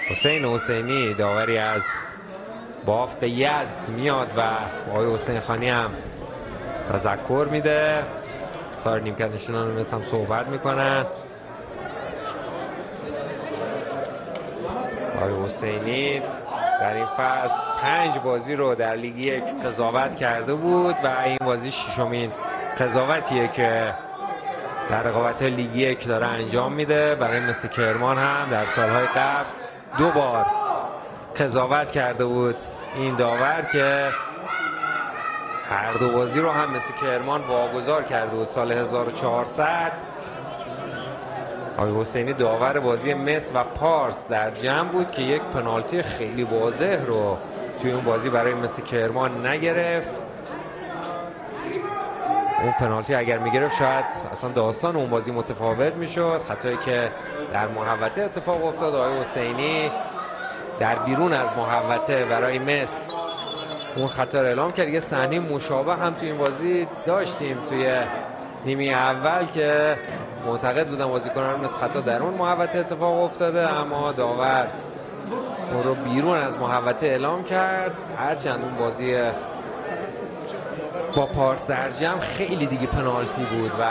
حسین حسینی داوری از بافت یزد میاد و آقای حسین خانی هم تذکر میده. سایر نیمکت نشینان مصر هم صحبت میکنن. آقای حسینی در این فصل 5 بازی رو در لیگ 1 قضاوت کرده بود و این بازی 6مین قضاوتیه که در رقابت لیگ 1 داره انجام میده. برای مثل کرمان هم در سالهای قبل 2 بار قضاوت کرده بود این داور که هر دو بازی رو هم مثل کرمان واگذار کرده بود. سال 1400 آقای حسینی داور بازی مصر و پارس در جمع بود که یک پنالتی خیلی واضح رو توی اون بازی برای مثل کرمان نگرفت. اون پنالتی اگر میگرفت شاید اصلا داستان اون بازی متفاوت میشد. خطایی که در محوطه اتفاق افتاد، آقای حسینی در بیرون از محوطه برای مصر اون خطا رو اعلام کرد. یه صحنه مشابه هم توی این بازی داشتیم توی نیمه اول که معتقد بودن بازیکنان مثل خطا در اون محوطه اتفاق افتاده، اما داور اون رو بیرون از محوطه اعلام کرد. هرچند اون بازی با پارس درجی هم خیلی دیگه پنالتی بود و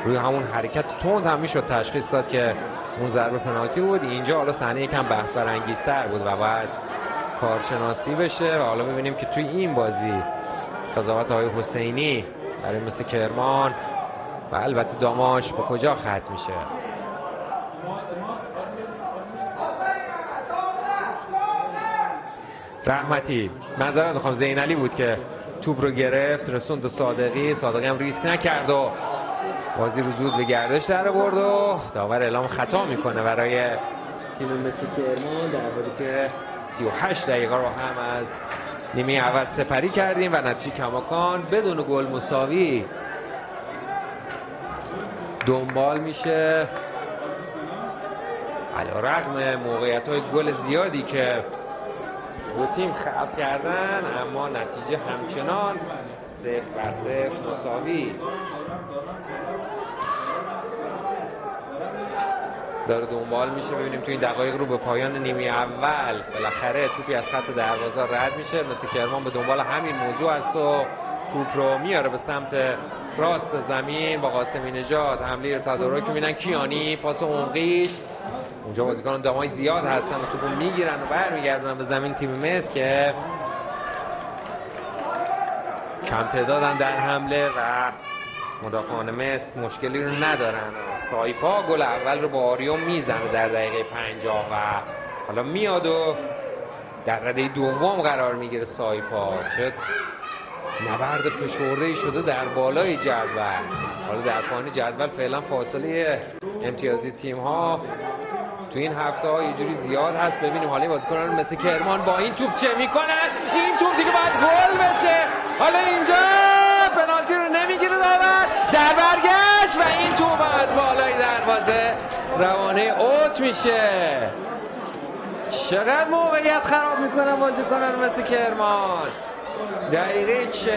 روی همون حرکت تند هم میشد تشخیص داد که اون ضربه پنالتی بود. اینجا حالا صحنه یکم بحث برانگیزتر بود و باید کارشناسی بشه و حالا ببینیم که توی این بازی قضاوت های حسینی برای مثل کرمان و البته داماش با کجا ختم میشه. رحمتی، معذرت میخوام، زینعلی بود که توپ رو گرفت رسوند به صادقی. صادقی هم ریسک نکرد و بازی رو زود به گردش در آورد و داور اعلام خطا میکنه برای تیم مثل کرمان، در حالی که 38 دقیقه رو هم از نیمه اول سپری کردیم و نتیجه کماکان بدون گل مساوی دنبال میشه. علیرغم موقعیت‌های گل زیادی که دو تیم خلق کردن، اما نتیجه همچنان 0-0 مساوی داره دنبال میشه. ببینیم توی این دقایق رو به پایان نیمه اول بالاخره توپی از خط دروازه رد میشه. مثل کرمان به دنبال همین موضوع است و توپ رو میاره به سمت راست زمین با قاسمی نژاد. حمله رو تدارک میبینن کیانی، پاس عمقیش اونجا بازیکن دامای زیاد هستن و توپو میگیرن و برمیگردونن به زمین تیم مس که کم تعدادن در حمله و مدافعان مس مشکلی رو ندارن. سایپا گل اول رو با آریو میزنه در دقیقه 50 و حالا میاد و در رده دوم قرار میگیره. سایپا چه نبرد فشرده شده در بالای جدول. حالا در پایین جدول فعلا فاصله امتیازی تیم ها تو این هفته ها یه جوری زیاد هست. ببینیم حالا بازیکنان مثل کرمان با این توپ چه میکنن. این توپ دیگه باید گل بشه. حالا اینجا پنالتی رو نمیگیره داور، در برگشت و این توپ از بالای دروازه روانه اوت میشه. چقدر موقعیت خراب میکنن بازیکنان مثل کرمان. دقیقه 40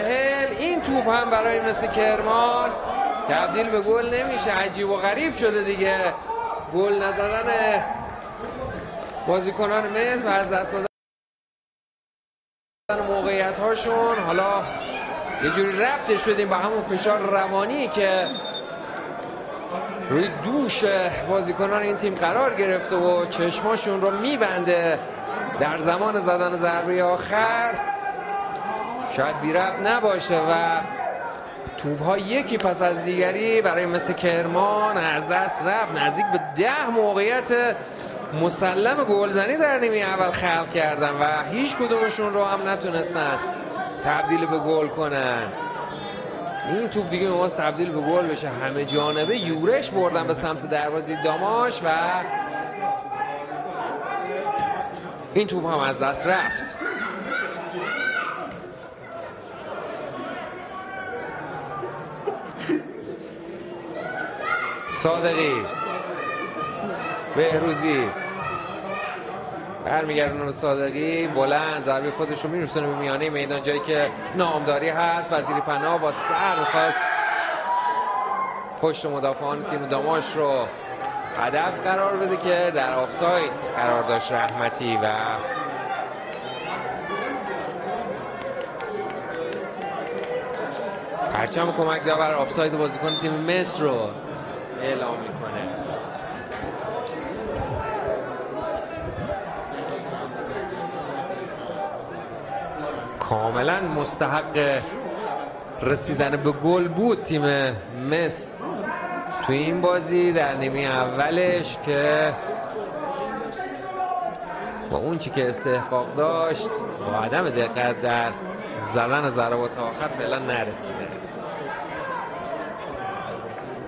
این توپ هم برای مثل کرمان تبدیل به گل نمیشه. عجیب و غریب شده دیگه گل نزدن بازیکنان مس و از دست دادن موقعیت هاشون. حالا یه جوری ربطش بدیم با همون فشار روانی که روی دوش بازیکنان این تیم قرار گرفته و چشماشون رو میبنده در زمان زدن ضربه آخر. شاید بی ربط نباشه و توپ ها یکی پس از دیگری برای مثل کرمان از دست رفت. نزدیک به 10 موقعیت مسلم گلزنی در نیمه اول خلق کردن و هیچ کدومشون رو هم نتونستن تبدیل به گل کنن. این توپ دیگه می‌خواست تبدیل به گل بشه. همه جانبه یورش بردن به سمت دروازه داماش و این توپ هم از دست رفت. صادقی، بهروزی برمیگردونه به صادقی، بلند ضربه خودش رو میرسونه به میانه میدان جایی که نامداری هست. وزیری پناه با سر میخواست پشت مدافعان تیم داماش رو هدف قرار بده که در آفساید قرار داشت رحمتی و پرچم کمک داور آفساید بازیکن تیم مصر رو اعلام میکنه. کاملا مستحق رسیدن به گل بود تیم مس توی این بازی در نیمه اولش که با اون چی که استحقاق داشت با عدم دقت در زدن ضربات آخر فعلا نرسیده.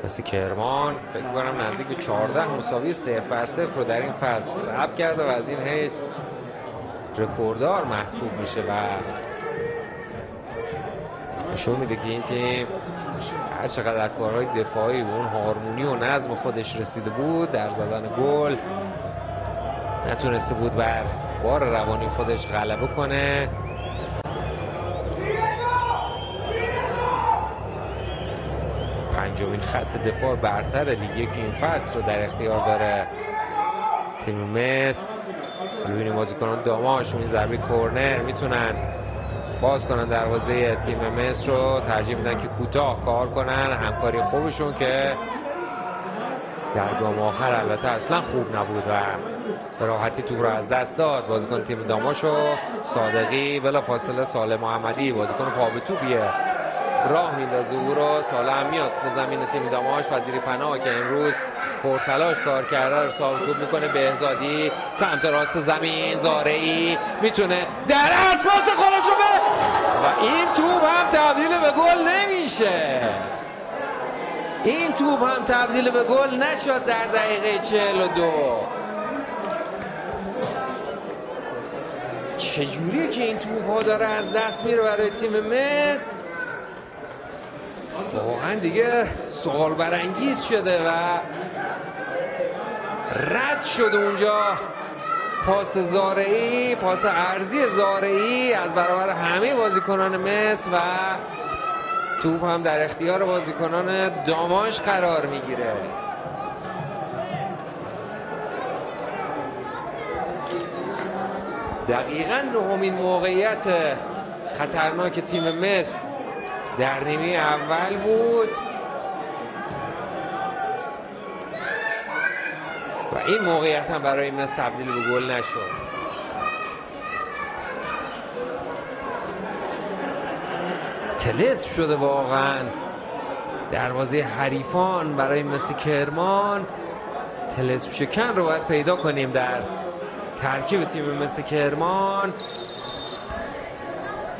مثل کرمان فکر کنم نزدیک به 14 مساوی 0-0 رو در این فصل ثبت کرده و از این حیث رکورددار محسوب میشه و نشون میده که این تیم هر چقدر در کارهای دفاعی و اون هارمونی و نظم خودش رسیده بود در زدن گل نتونسته بود بر بار روانی خودش غلبه کنه پنجمین خط دفاع برتر لیگ یک این فصل رو در اختیار داره تیم مس. ببینیم بازیکنان داماش این ضربه کورنر میتونن باز کنن دروازه تیم مس رو، ترجیح میدن که کوتاه کار کنن. همکاری خوبشون که در گام آخر البته اصلا خوب نبود و به راحتی توپ رو از دست داد بازیکن تیم داماشو. صادقی بلافاصله سالم محمدی بازیکن پا به توپیه راه میندازه او رو. سالم میاد به زمین تیم داماش. وزیری پناه که امروز پرتلاش کار کرده رو صاحب توپ میکنه. بهزادی سمت راست زمین، زارعی میتونه در عرض پاس خودشو بره و این توپ هم تبدیل به گل نمیشه. این توپ هم تبدیل به گل نشد در دقیقه 42. چجوریه که این توپ ها داره از دست میره برای تیم مس؟ واقعا دیگه سوال برانگیز شده و رد شد اونجا پاس زارعی، پاس عرضی زارعی از برابر همه بازیکنان مس و توپ هم در اختیار بازیکنان داماش قرار میگیره. دقیقاً نهمین موقعیت خطرناک تیم مس در نیمه اول بود و این موقعیت هم برای مس تبدیل به گل نشد. طلسم شده واقعا دروازه حریفان برای مس کرمان. طلسم شکن رو باید پیدا کنیم در ترکیب تیم مس کرمان.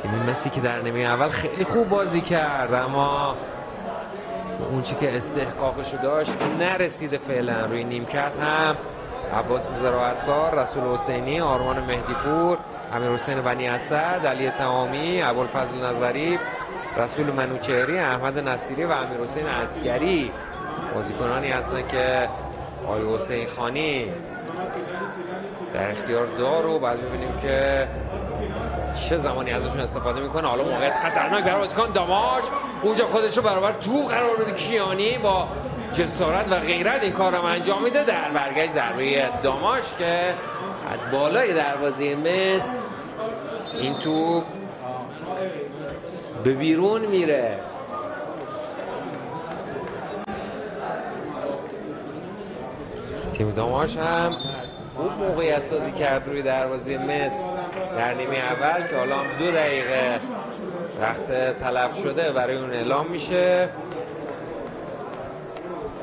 تیم مسی که در نیمه اول خیلی خوب بازی کرد اما اون چی که استحقاقشو داشت نرسیده فعلا. روی نیمکت هم عباس زراعتکار، رسول حسینی، آرمان مهدیپور، امیر حسین بنی اسد، علی تمامی، ابوالفضل نظری، رسول منوچهری، احمد نصیری و امیر حسین عسگری بازیکنانی هستن که آقای حسین خانی در اختیار دار و بعد ببینیم که چه زمانی ازشون استفاده میکنه. حالا موقعیت خطرناک برای بازیکن داماش، اونجا خودش رو برابر توپ قرار بده. کیانی با جسارت و غیرت این کار رو انجام میده. در برگشت ضربه داماش که از بالای دروازه مس این توپ به بیرون میره. تیم داماش هم خوب موقعیت سازی کرد روی دروازه مس در نیمه اول که حالا هم 2 دقیقه وقت تلف شده برای اون اعلام میشه.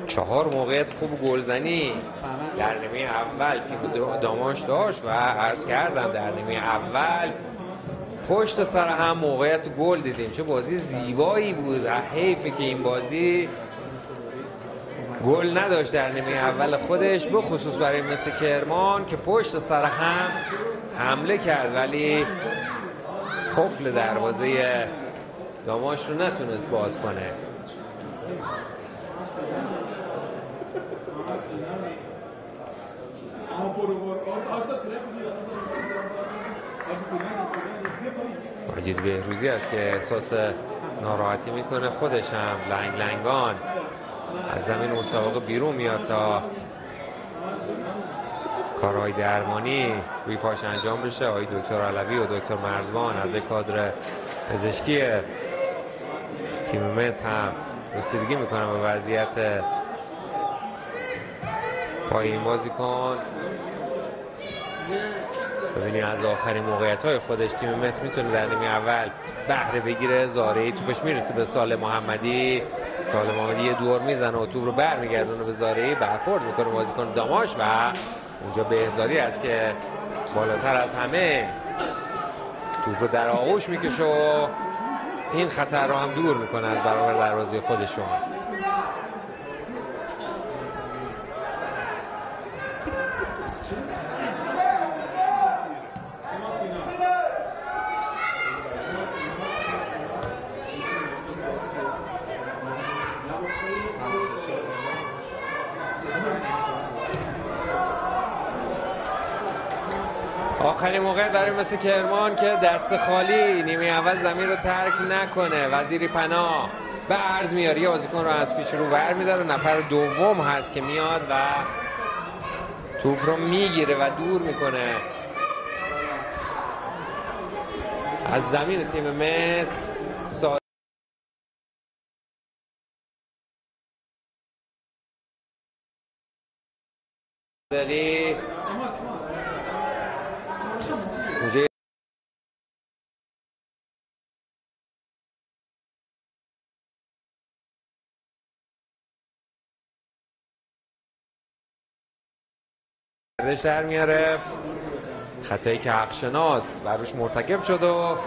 4 موقعیت خوب گلزنی در نیمه اول تیم داماش داشت و عرض کردم در نیمه اول پشت سر هم موقعیت گل دیدیم. چه بازی زیبایی بود. حیفه که این بازی گل نداشت در نیمه اول خودش، به خصوص برای مس کرمان که پشت سر هم حمله کرد ولی قفل دروازه داماش رو نتونست باز کنه. مجید بهروزی است که احساس ناراحتی میکنه. خودش هم لنگان از زمین مسابقه بیرون میاد تا کارهای درمانی روی پاش انجام بشه. آقای دکتر علوی و دکتر مرزبان از کادر پزشکی تیم مس هم رسیدگی میکنن به وضعیت پای این بازیکن. ببینید از آخرین موقعیت‌های خودش تیم مس میتونه در نیمه اول بهره بگیره. زارعی توپش میرسه به سالم محمدی. سالم محمدی یه دور میزنه و توپ رو برمیگردونه به زارعی. برخورد میکنه بازیکن داماش و اونجا بهزادی است که بالاتر از همه توپ رو در آغوش میکشه و این خطر رو هم دور میکنه از برابر دروازه خودشون. آخرین موقع برای مس کرمان که دست خالی نیمه اول زمین رو ترک نکنه. وزیری پناه به عرض میاره، یه بازیکن رو از پیش رو ور میداره. نفر دوم هست که میاد و توپ رو میگیره و دور میکنه از زمین تیم مصر. صادقی گردش در میاره، خطایی که حقشناس بروش مرتکب شد و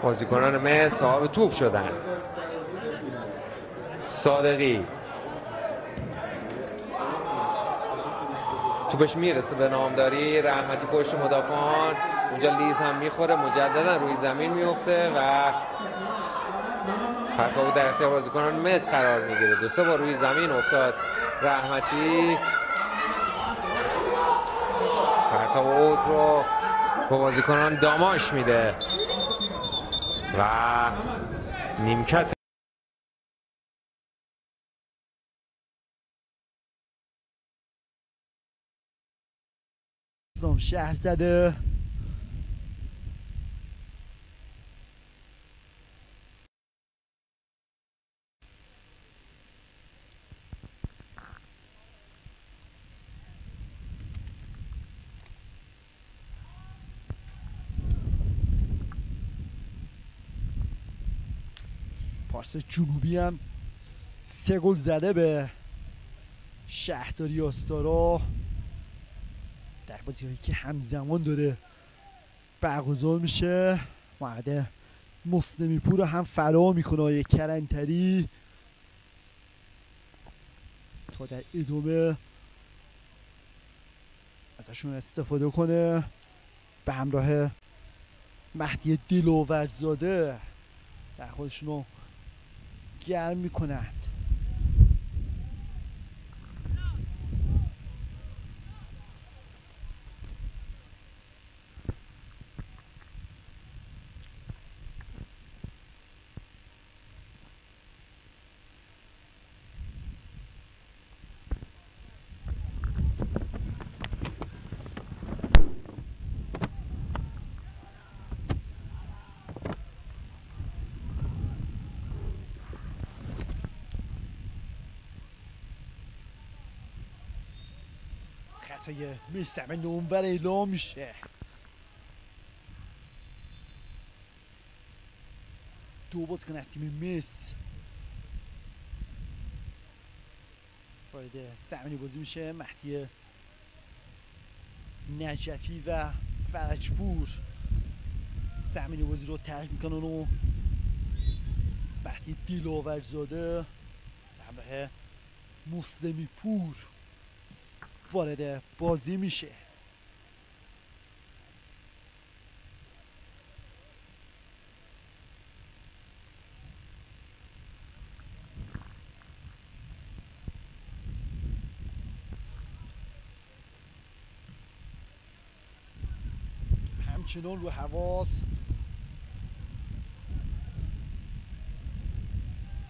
بازیکنان مصر صاحب توپ شدن. صادقی توپش میرسه به نامداری، رحمتی پشت مدافعان، اونجا لیز هم میخوره، مجددا روی زمین میفته و پرتاب در اختیار بازیکنان مصر قرار میگیره. 2-3 بار روی زمین افتاد رحمتی، پرتاب اوت رو با بازیکنان داماش میده و نیمکت شهر زده. پارس جنوبی هم 3 گل زده به شهرداری آستارا در بازی هایی که همزمان داره برگزار میشه. محمد مسلمی پور رو هم فرا میکنه آیه کرنتری تا در ادامه ازشون استفاده کنه به همراه مهدی دلاورزاده در خودشون رو گرم میکنند. خطای میسم نونور اعلام میشه. 2 بازیکن از تیم مصر وارد زمین بازی میشه. مهدی نجفی و فرجپور زمین بازی رو ترک میکنن و مهدی دلاورزاده همراه مسلمی پور وارد بازی میشه. همچنان رو حواس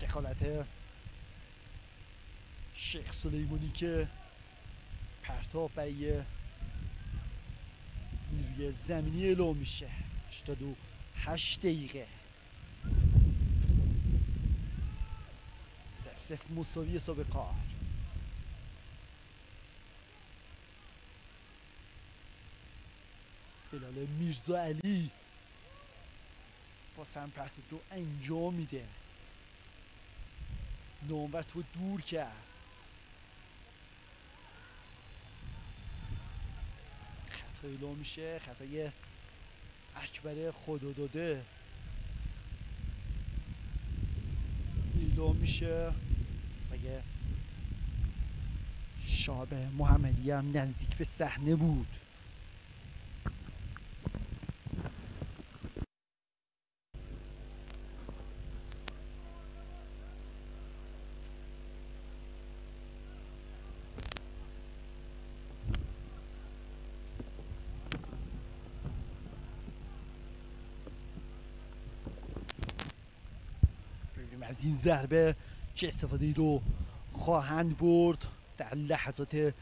دخالت شیخ سلیمانی که پرتاب برای نیروی زمینی اعلام میشه. 88 دقیقه 0-0 مساوی حساب کار. بلال میرزا علی با سم پرتاب رو انجام میده، نامور تو دور کرد. خطا اعلام میشه، خطای اکبر خدا داده اعلام میشه و یه شاب محمدی هم نزدیک به صحنه بود. از این ضربه چه استفاده ای رو خواهند برد در لحظات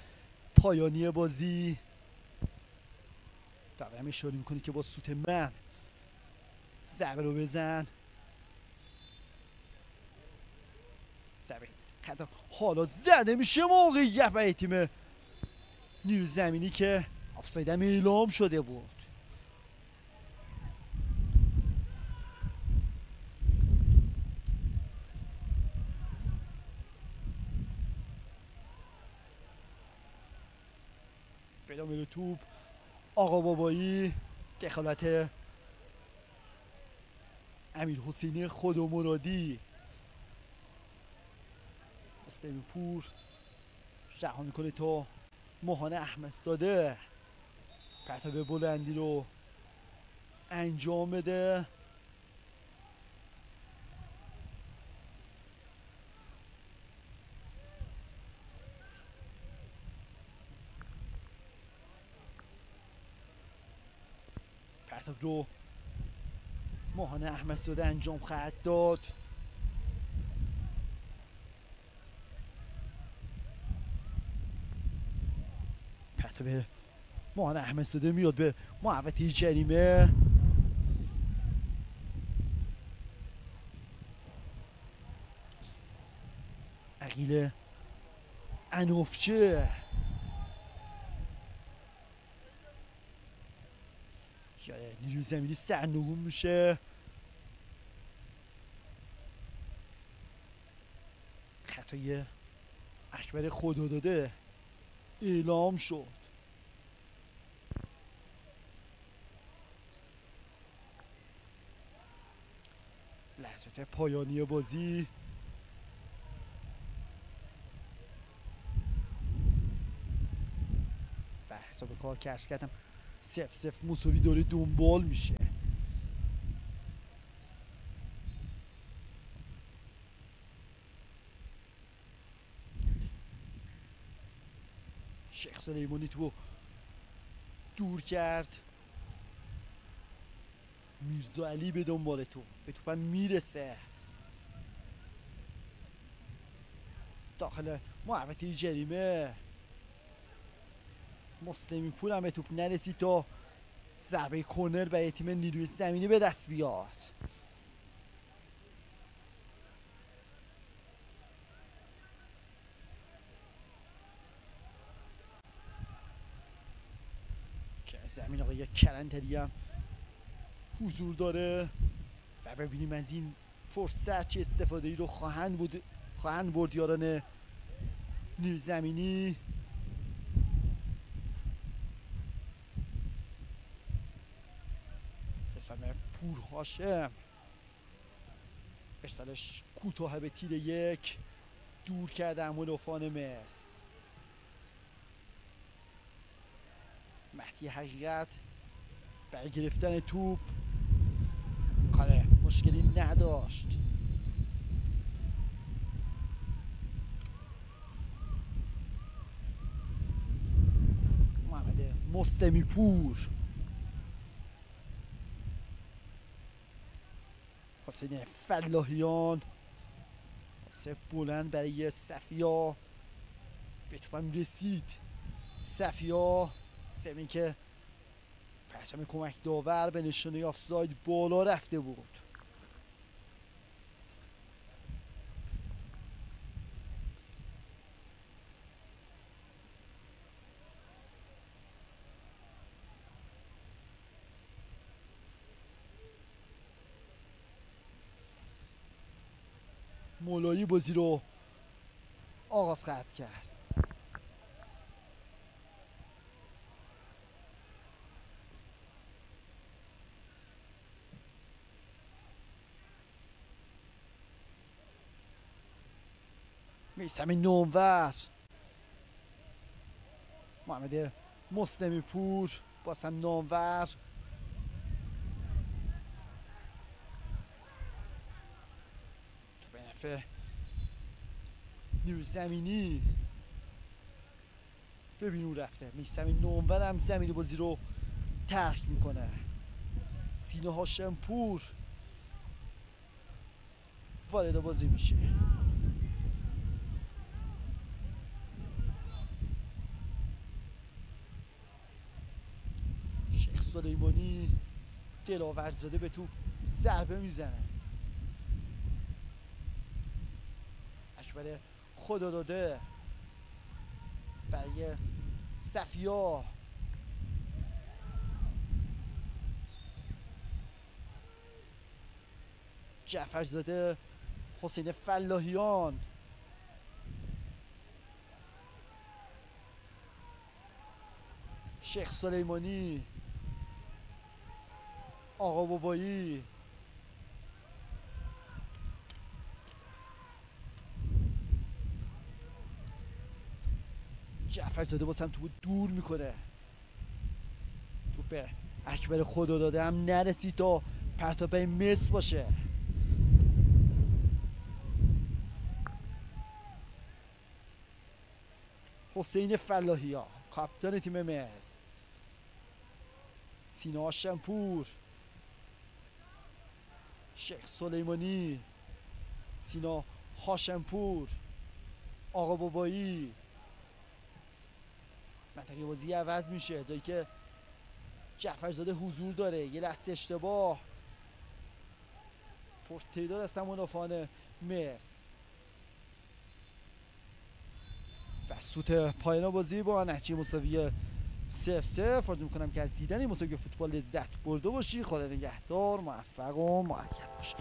پایانی بازی. دارم اشاره میکنه که با سوت من ضربه رو بزن. ضربه خطا حالا زده میشه موقعیت برای تیم نیروی زمینی که آفساید هم اعلام شده بود. پیدا میره توپ آقا بابایی، دخالت امیر حسینی خود و مرادی. مستمی پور رها میکنه تا ماهان احمدزاده پرتاب بلندی رو انجام بده. پرتاب رو ماهان احمدزاده انجام خواهد داد. پرتاب ماهان احمدزاده میاد به محوطه جریمه. عقیل انوفچه نیروی زمینی سرنگون میشه. خطای اکبر خدا داده اعلام شد. لحظات پایانی بازی. و حساب کار که عرض کردم 0-0 مساوی داره دنبال میشه. شیخ سلیمانی تو دور کرد. میرزا علی به دنبال تو به توپم میرسه. داخل محوطه جریمه مسلمی پور هم به توپ نرسید تا ضربه کورنر برای تیم نیروی زمینی به دست بیاد. که زمین آقای کلانتری هم حضور داره و ببینیم از این فرصت چه استفاده ای رو خواهند برد یاران نیروی زمینی. اسفند پور هاشم ارسالش کوتاه به تیر یک دور کرده مدافعان مس. مهدی حقیقت برای گرفتن توپ کار مشکلی نداشت. محمد مستمی پور، حسین فلاحیان، پاس بلند برای صفیا، به توپم رسید صفیا، سمین که پرچم کمک داور به نشانه آفساید بالا رفته بود. مولایی بازی رو آغاز خواهد کرد. میثم نامور، محمد مسلمی پور، بازم نامور، تو به نفع نیروی زمینی. ببین اون رفته میثم نامور هم زمین بازی رو ترک میکنه. سینه هاشم پور وارد بازی میشه. شیخ سلیمانی دلاورزاده به توپ ضربه میزنه. اکبر خدا داده برای صفیا. جعفرزاده حسین فلاحیان. شیخ سلیمانی، آقا بابایی، جعفرزاده باز هم توپ دور میکنه. توپ اکبر خدا داده هم نرسید تا پرتاب مس باشه. حسین فلاحیان کاپیتان تیم مس. سینا هاشمپور، شیخ سلیمانی، سینا هاشمپور، آقا بابایی. منطقه بازی عوض میشه جایی که جعفرزاده حضور داره. یه لحظه اشتباه پرتعداد هستن مدافعان مس. و سوت پایان بازی با نتیجه مساوی 0-0. عرض میکنم که از دیدن این مسابقه فوتبال لذت برده باشی. خدا نگهدار، موفق و مؤید باشی.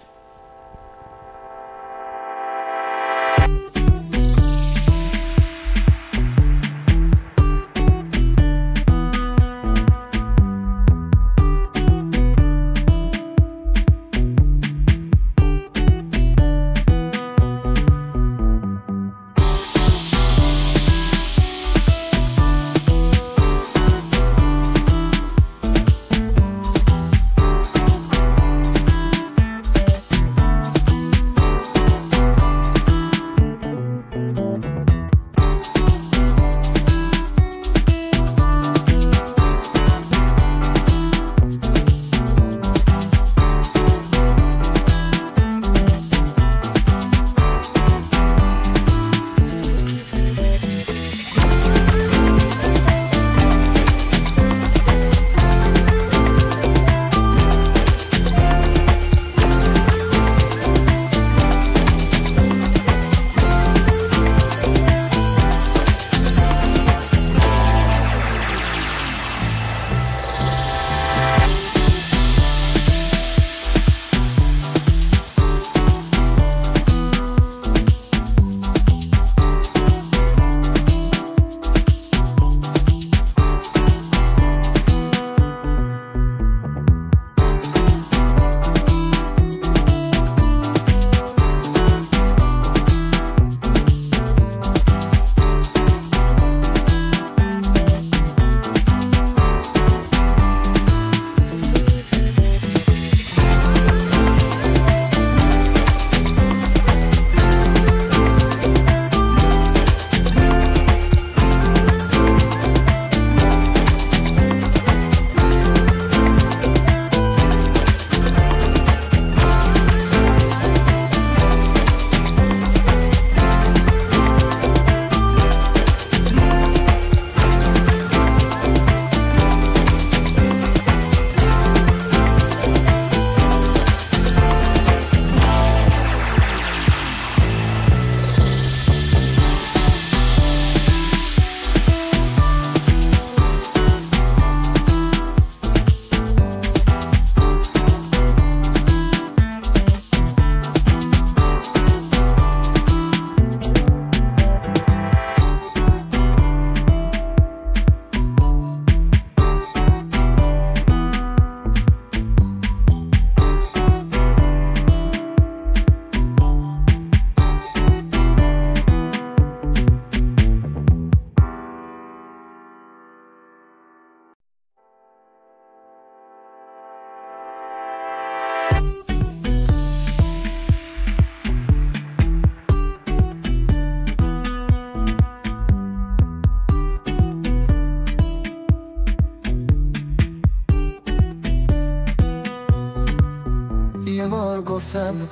یه بار گفتم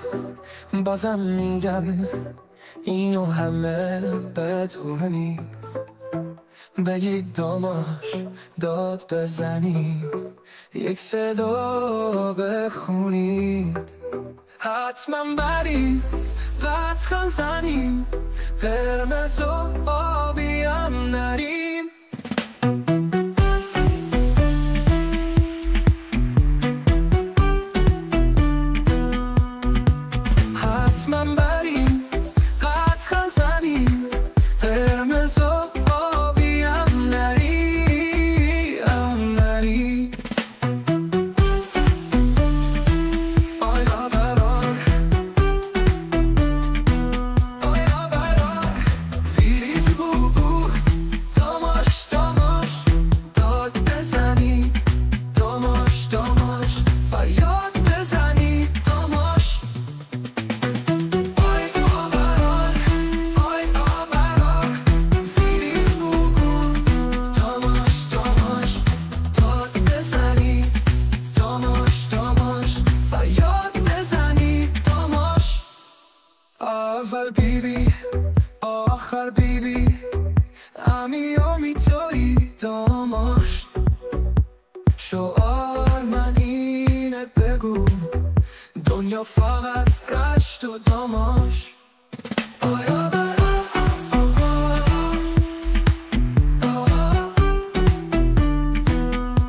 بازم میگم اینو همه بدونی، بگید داماش داد بزنی، یک صدا بخونی، حتما بریم قطعا زنیم، قرمز و آبی هم نریم. حتما بریم قطعا زنیم، قرمز و آبی هم نریم، هم نریم. آیا برار آیا برار ویریز بو بو، داماش داماش داد بزنی، داماش داماش فریاد بزنی، داماش. اول بیبی آخر بیبی، امیامی توی داماش. شعار من اینه بگو، دنیا فقط رشت و داماش. آیا داماش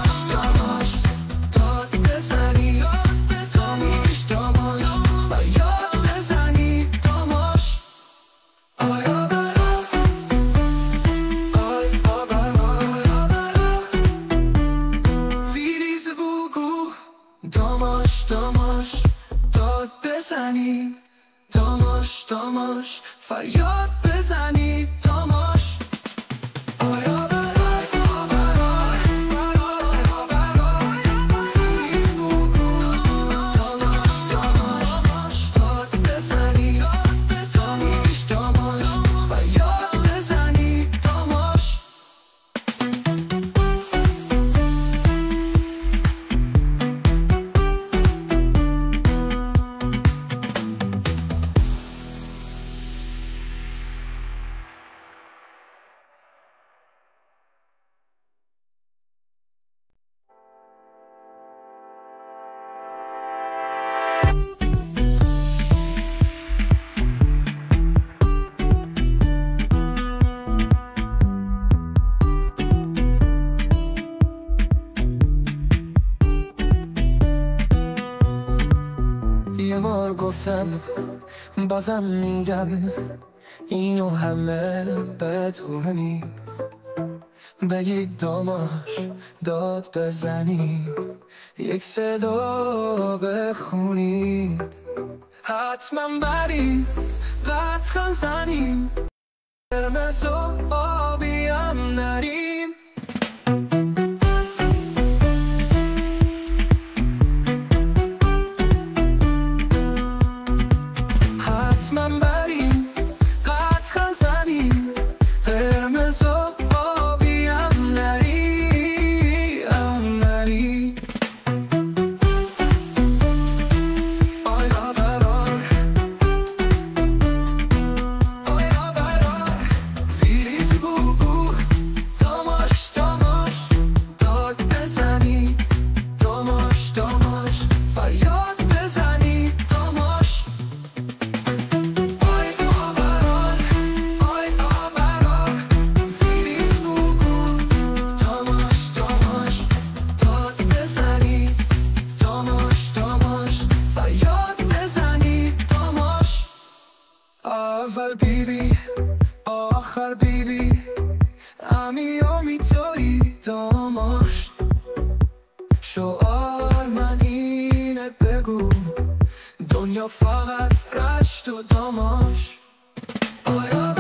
داماش داد بزنی، داماش داماش فریاد بزنی، داماش. آیا برای فیریز بگو، داماش داماش داد بزنی، داماش داماش فریاد بزنی، داماش. یه بار گفتم بازم میگم اینو همه بدونی، بگید داماش داد بزنی، یک صدا بخونی، حتما بریم قطعا زنیم، قرمز و آبی هم نریم. حتما بریم قطعا زنیم، قرمز و آبی هم نریم، هم نریم. آیا برار آیا برار ویریز بو بو، داماش داماش داد بزنی، داماش داماش فریاد بزنی، داماش. اول بیبی آخر بیبی، امیامی توی داماش. شعار من اینه بگو، دنیا فقط رشت و داماش. آیا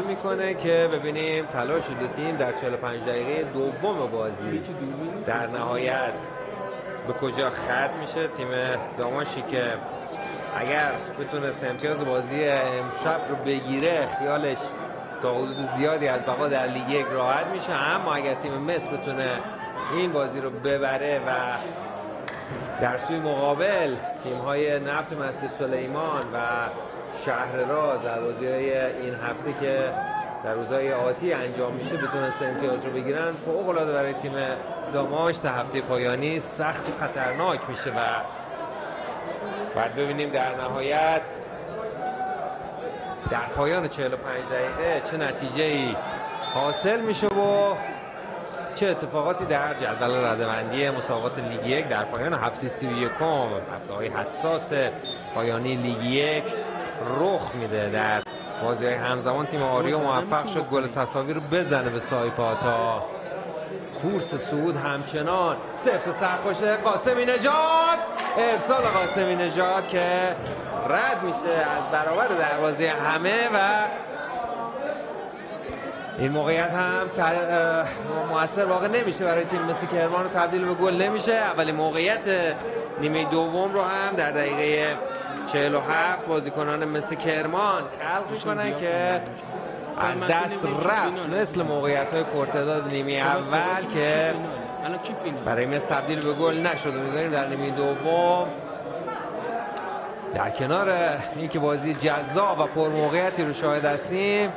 میکنه که ببینیم تلاش دو تیم در 45 دقیقه دوم بازی در نهایت به کجا ختم میشه. تیم داماشی که اگر بتونست امتیاز بازی امشب رو بگیره خیالش تا حدود زیادی از بقا در لیگ یک راحت میشه، اما اگر تیم مصر بتونه این بازی رو ببره و در سوی مقابل تیم‌های نفت مسجد سلیمان و شهرراز در بازی‌های این هفته که در روزهای آتی انجام میشه بتونن امتیاز رو بگیرن، فوق‌العاده برای تیم داماش سه هفته پایانی سخت و خطرناک میشه و بعد ببینیم در نهایت در پایان 45 دقیقه چه نتیجه‌ای حاصل میشه و چه اتفاقاتی در جدول رده‌بندی مسابقات لیگ یک در پایان هفته 31 هفته‌های حساس پایانی لیگ یک رخ میده. در بازی‌های همزمان تیم آریو موفق شد گل تساوی رو بزنه به سایپا تا کورس صعود همچنان سفت و سخت باشه. قاسمی نژاد، ارسال قاسمی نژاد که رد میشه از برابر دروازه همه و این موقعیت هم مؤثر واقع نمیشه برای تیم مثل کرمان رو تبدیل به گل نمیشه. اولین موقعیت نیمه دوم رو هم در دقیقه 47 بازیکنان مثل کرمان خلق میکنن که از دست رفت، مثل موقعیت-های پرتعداد نیمه اول که برای مصر تبدیل به گل نشد. می‌دونیم در نیمه دوم در کنار اینکه بازی جذاب و پرموقعیتی رو شاهد هستیم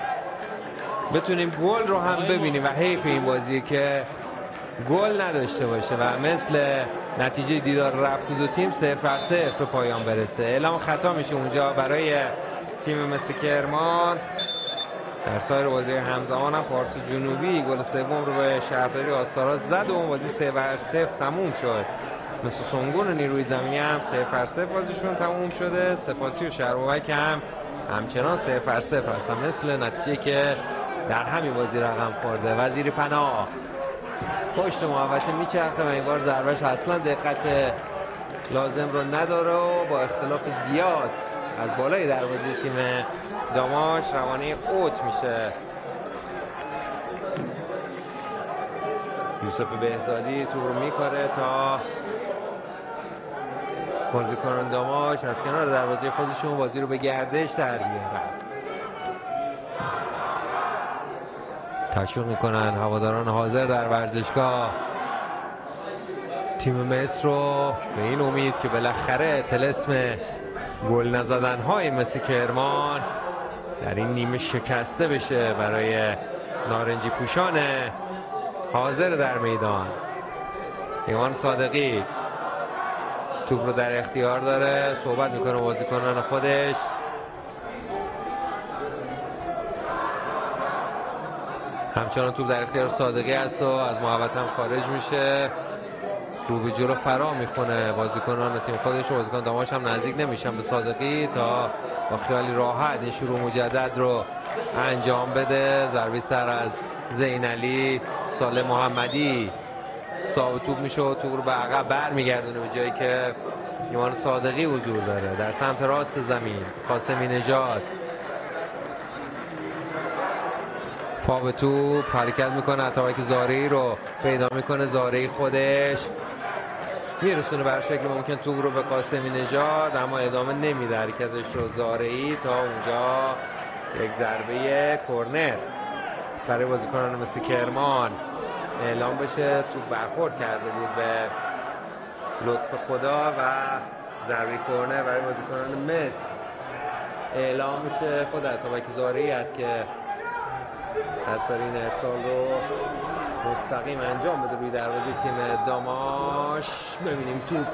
بتونیم گل رو هم ببینیم و حیف این بازی که گل نداشته باشه و مثل نتیجه دیدار رفت دو تیم 0-0 به پایان برسه. اعلام خطا میشه اونجا برای تیم مثل کرمان. در سایر بازی همزمان هم پارس جنوبی گل سوم رو به شهرداری آستارا زد و اون بازی 3-0 تموم شد. مثل سنگون و نیروی زمینی هم 0-0 بازیشون تموم شده. سپاسی و شهروک هم همچنان 0-0 هستن، مثل نتیجه که در همین بازی رقم خورده. وزیری پناه پشت محوطه میچرخه و این بار ضربش اصلا دقت لازم رو نداره و با اختلاف زیاد از بالای دروازه تیم داماش روانه اوت میشه. یوسف بهزادی تو رو میکاره تا بازیکنان داماش از کنار دروازه خودشون بازی رو به گردش در بیارن. تشویق میکنن هواداران حاضر در ورزشگاه تیم مصر رو به این امید که بالاخره طلسم گل نزدن های مثل کرمان در این نیمه شکسته بشه برای نارنجی پوشان حاضر در میدان. ایمان صادقی توپ رو در اختیار داره، صحبت میکنه بازیکنان خودش. همچنان توپ در اختیار صادقی است و از محوطه هم خارج میشه. رو به جلو فرا میخونه بازیکنان تیم خودش و بازیکن داماش هم نزدیک نمیشن به صادقی تا با خیالی راحت این شروع مجدد رو انجام بده. ضربه سر از زینعلی. سالم محمدی صاحب توپ میشه و توپ رو به عقب برمیگردونه به جایی که ایمان صادقی حضور داره در سمت راست زمین. قاسمی نژاد پا به توپ حرکت میکنه، اتابک زارعی رو پیدا میکنه. زارعی خودش میرسونه بر شکل ممکن توپ رو به قاسمی نژاد، اما ادامه نمیده حرکتش رو زارعی تا اونجا یک ضربه کرنر برای بازیکنان مثل کرمان اعلام بشه. توپ برخورد کرده بود به لطف خدا و ضربه کرنر برای بازیکنان مصر اعلام میشه. خود اتابک زارعی است که این ارسال رو مستقیم انجام بده روی دروازه تیم داماش. ببینیم توپ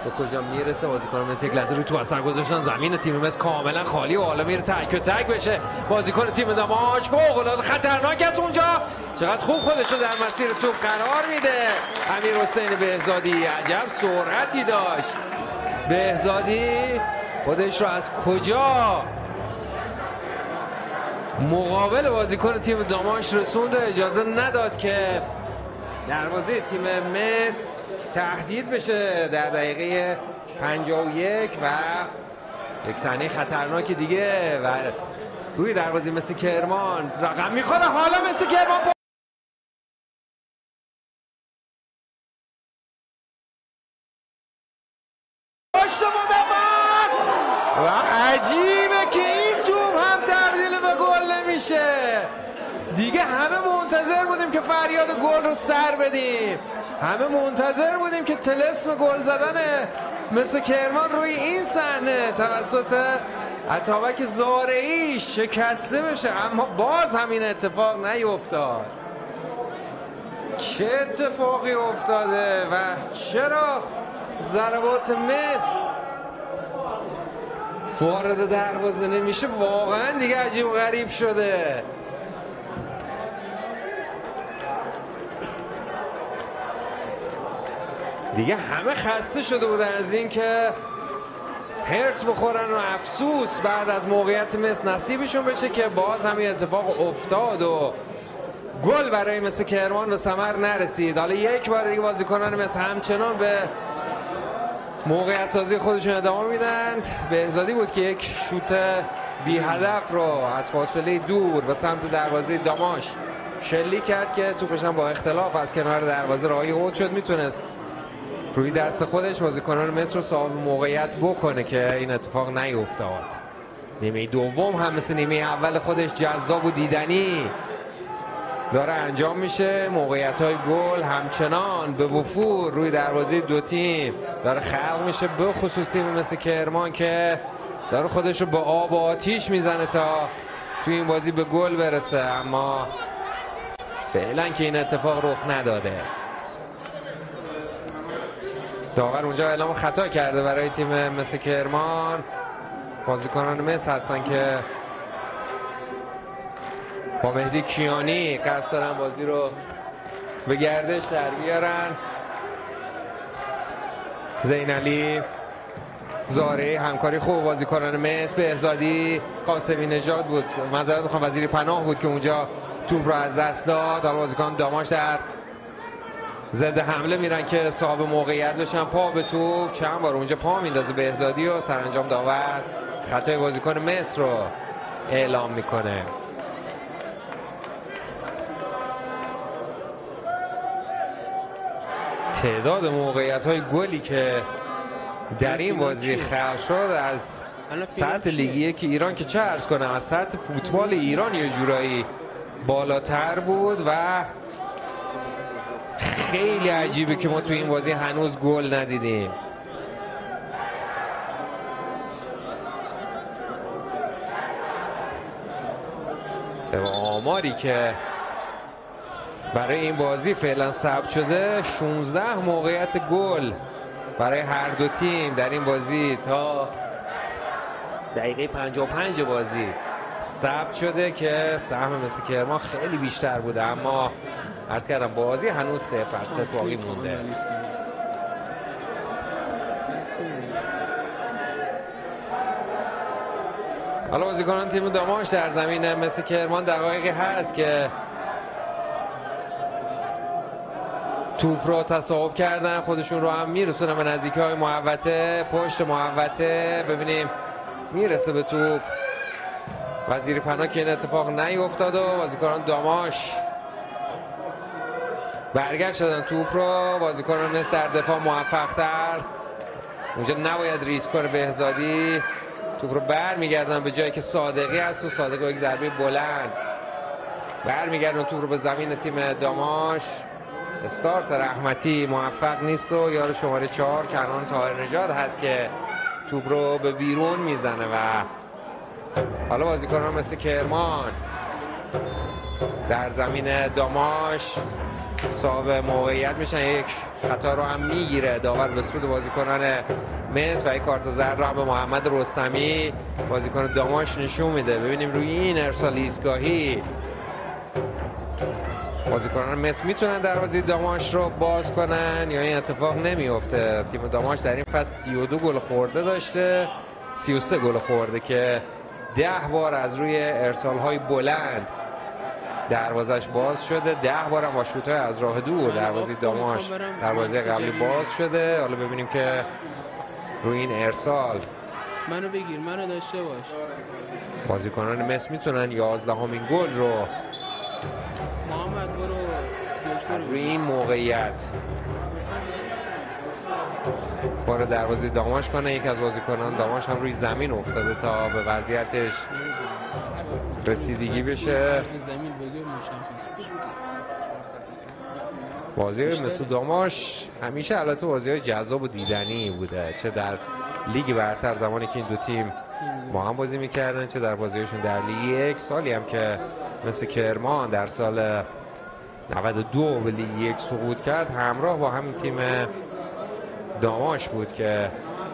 به کجا میرسه. بازیکن مثل یک لحظه روی توپ اثر گذاشتن. زمین تیم مصر کاملا خالی و حالا میره تک و تک بشه. بازیکن تیم داماش فوق العاده خطرناک است اونجا. چقدر خوب خودش رو در مسیر توپ قرار میده امیر حسین بهزادی. عجب سرعتی داشت بهزادی، خودش رو از کجا مقابل بازیکن تیم داماش رسوند و اجازه نداد که دروازه تیم مصر تهدید بشه در دقیقه 51 و یک صحنه خطرناک دیگه و روی دروازه مسی کرمان رقم میخوره. حالا مسی کرمان پشت مدافع و عجیبه که این توپ هم تبدیل به گل نمیشه. دیگه همه منتظر بودیم که فریاد گل رو سر بدیم، همه منتظر بودیم که طلسم گل زدن مثل کرمان روی این صحنه توسط اتابک زارعی شکسته بشه، اما باز همین اتفاق نیفتاد. چه اتفاقی افتاده و چرا ضربات مس وارد دروازه نمیشه؟ واقعا دیگه عجیب و غریب شده. دیگه همه خسته شده بودن از این که هرس بخورن و افسوس بعد از موقعیت مس نصیبشون بشه که باز همین اتفاق افتاد و گل برای مس کرمان به ثمر نرسید. حالا یک بار دیگه بازیکنان مس همچنان به موقعیت سازی خودشون ادامه میدند. بهزادی بود که یک شوت بی هدف رو از فاصله دور به سمت دروازه داماش شلیک کرد که توپش هم با اختلاف از کنار دروازه راهی اوت شد. میتونست روی دست خودش بازیکنان مصر رو صاحب موقعیت بکنه که این اتفاق نیفتاد. نیمه دوم هم مثل نیمه اول خودش جذاب و دیدنی داره انجام میشه. موقعیت های گل همچنان به وفور روی دروازه دو تیم داره خلق میشه، به خصوص تیم مثل کرمان که داره خودش رو به آب و آتیش میزنه تا توی این بازی به گل برسه، اما فعلا که این اتفاق رخ نداده. داور اونجا اعلام خطا کرده برای تیم مثل کرمان. بازیکنان مس هستن که با مهدی کیانی قصد دارن بازی رو به گردش در بیارن. زینعلی زارعی همکاری خوب بازیکنان مس. بهزادی قاسمی نژاد بود، معذرت میخوام وزیری پناه بود که اونجا توپ رو از دست داد. حالا بازیکن داماش در ضد حمله میرن که صاحب موقعیت بشن. پا به توپ چند بار اونجا پا میندازه بهزادی و سرانجام داور خطای بازیکن مصر رو اعلام میکنه. تعداد موقعیت های گلی که در این بازی خلق شد از سطح لیگ که ایران که چه عرض کنم از سطح فوتبال ایران یه جورایی بالاتر بود و خیلی عجیبه که ما توی این بازی هنوز گل ندیدیم. طبق آماری که برای این بازی فعلا ثبت شده 16 موقعیت گل برای هر دو تیم در این بازی تا دقیقه 55 بازی ثبت شده که سهم مثل کرمان خیلی بیشتر بوده، اما عرض کردم بازی هنوز 0-0 باقی مونده. حالا بازیکنان تیم داماش در زمین مثل کرمان دقایقی هست که توپ رو تصاحب کردن، خودشون رو هم میرسونن به نزدیکی های محوطه. پشت محوطه ببینیم میرسه به توپ وزیری پناه که این اتفاق نیفتاد و بازیکنان داماش برگشت دادن توپ رو. بازیکنان مس در دفاع موفق تر، اونجا نباید ریسک کنه بهزادی. توپ رو برمیگردن به جایی که صادقی هست و صادقی با یک ضربه بلند برمیگردن توپ رو به زمین تیم داماش. استارت رحمتی موفق نیست و یار شماره 4 کنان طاهر نژاد هست که توپ رو به بیرون میزنه و حالا بازیکنان مثل کرمان در زمین داماش صاحب موقعیت میشن. یک خطا رو هم میگیره داور به سود بازیکنان مس و یک کارت زرد رو هم به محمد رستمی بازیکن داماش نشون میده. ببینیم روی این ارسال ایستگاهی بازیکنان مس میتونن دروازه داماش رو باز کنن یا این اتفاق نمیفته. تیم داماش در این فصل 32 گل خورده داشته، 33 گل خورده که 10 بار از روی ارسال های بلند دروازش باز شده، 10 بار هم با شوت های از راه دور دروازه داماش دروازه قبلی باز شده. حالا ببینیم که روی این ارسال منو بگیر، منو داشته باش. بازیکنان مصر میتونن 11مین گل رو محمد برو دکتر روی این موقعیت وارد دروازه داماش کنه. یک از بازیکنان داماش هم روی زمین افتاده تا به وضعیتش رسیدگی بشه. زمین بگیر مشخص بشه. بازی مثل داماش همیشه البته بازی‌های جذاب و دیدنی بوده، چه در لیگ برتر زمانی که این دو تیم با هم بازی میکردن، چه در بازیشون در لیگ یک. سالی هم که مثل کرمان در سال 92 به لیگ یک سقوط کرد، همراه با همین تیم داماش بود که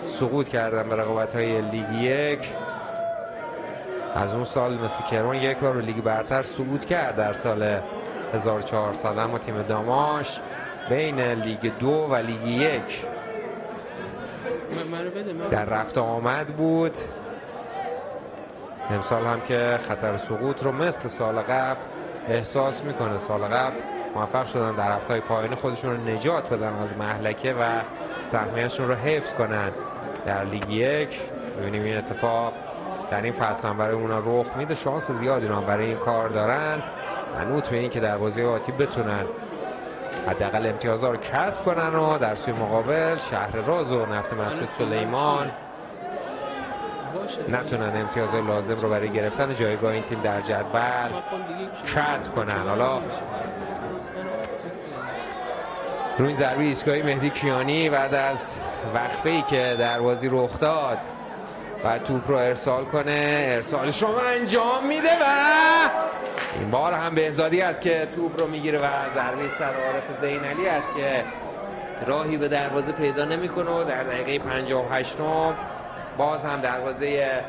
سقوط کردن به رقابت‌های لیگ یک. از اون سال مثل کرمان یک بار به لیگ برتر سقوط کرد در سال 1400، اما تیم داماش بین لیگ 2 و لیگ 1 در رفت آمد بود. امسال هم که خطر سقوط رو مثل سال قبل احساس میکنه. سال قبل موفق شدن در هفته‌های پایانی خودشون رو نجات بدن از مهلکه و سهمیه‌شون رو حفظ کنن در لیگ 1. ببینیم این اتفاق در این فصل هم برای اونا رخ میده. شانس زیادی رو هم برای این کار دارن. منوط به این که در بازی آتی بتونن حداقل امتیازها رو کسب کنن و در سوی مقابل شهرراز و نفت مسجد سلیمان نتونن امتیازهای لازم رو برای گرفتن جایگاه این تیم در جدول کسب کنن. حالا روی این ضربه ایستگاهی مهدی کیانی بعد از وقفه‌ای که در بازی رخ داد و توپ رو ارسال کنه، ارسالش رو انجام میده و این بار هم بهزادی است که توپ رو میگیره و ضربه سر عارف زینعلی است که راهی به دروازه پیدا نمیکنه و در دقیقه 58 باز هم دروازه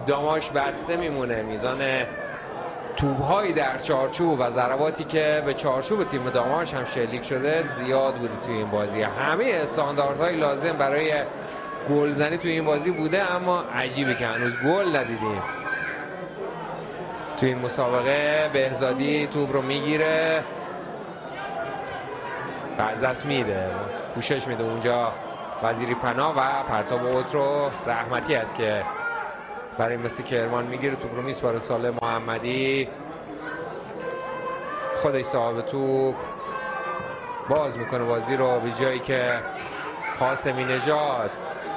داماش بسته میمونه. میزان توپ‌هایی در چارچوب و ضرباتی که به چارچوب تیم داماش هم شلیک شده زیاد بوده توی این بازی. همه استانداردهای لازم برای گلزنی توی این بازی بوده، اما عجیبه که هنوز گل ندیدیم. توی این مسابقه بهزادی توپ رو میگیره و از دست میده، پوشش میده اونجا وزیری پناه و پرتاب اوت رو رحمتی است که برای مثل کرمان میگیره. توپ رو میسپاره سالم محمدی، خودش صاحب توپ باز میکنه بازی رو به جایی که قاسمی نژاد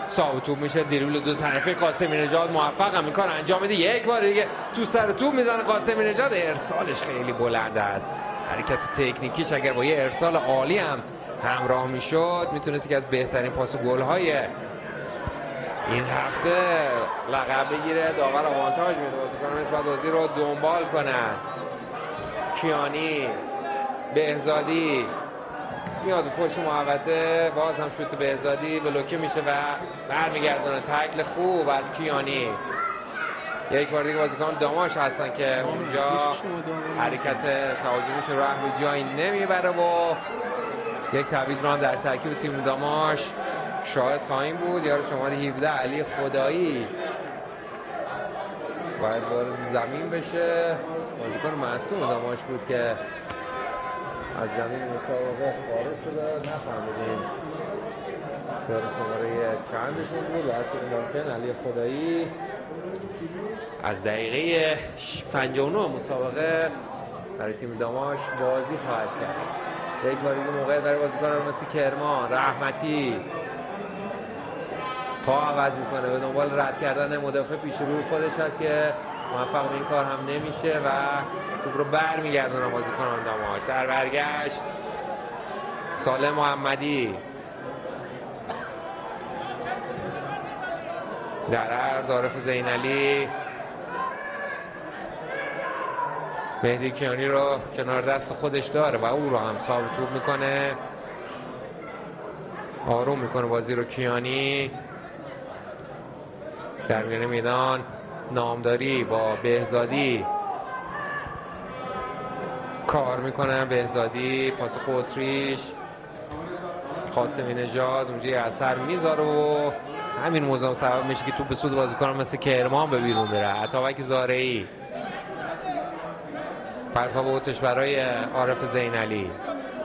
صاحب توپ میشه. دریبل دو طرفه قاسمی نژاد موفق هم این کار انجام میده. یک بار دیگه تو سر توپ میزنه قاسمی نژاد. ارسالش خیلی بلند است. حرکت تکنیکیش اگر با یه ارسال عالی هم همراه میشد میتونست که از بهترین پاس گل های این هفته لقب بگیره. داور آوانتاژ میده بازیکنان نسبت بازی رو دنبال کنن. کیانی، بهزادی میاد پشت محوطه، باز هم شوت بهزادی بلوکه میشه و برمیگردونه. تکل خوب از کیانی. یک بار دیگه بازیکن داماش هستن که اونجا حرکت تهاجمیش رو به جایی نمیبره و یک تعویض رو هم در ترکیب تیم داماش شاهد خواهیم بود. یار شماره 17 علی خدایی باید وارد زمین بشه. بازیکن مصدوم داماش بود که از زمین مسابقه خارج شده. نفهمیدیم یار شماره چندشون بود. و ممکن علی خدایی از دقیقه 59 مسابقه برای تیم داماش بازی خواهد کرد. یک بار دیگه موقع برای بازیکنان مثل کرمان. رحمتی پا عوض میکنه، به دنبال رد کردن مدافع پیش روی خودش هست که موفق به این کار هم نمیشه و توپ رو برمیگردونه بازیکنان داماش. در برگشت سالم محمدی در عرض عارف زینعلی. مهدی کیانی رو کنار دست خودش داره و او رو هم صاحب توپ میکنه. آروم میکنه بازی رو کیانی. در میان میدان نامداری با بهزادی کار میکنه. بهزادی پاس قطریش، قاسمی نژاد اونجا اثر میذاره و همین موضوع سبب میشه که توپ به سود بازیکنان مثل کرمان به بیرون بره. عطابک زارعی پرتاب اوتش برای عارف زینعلی.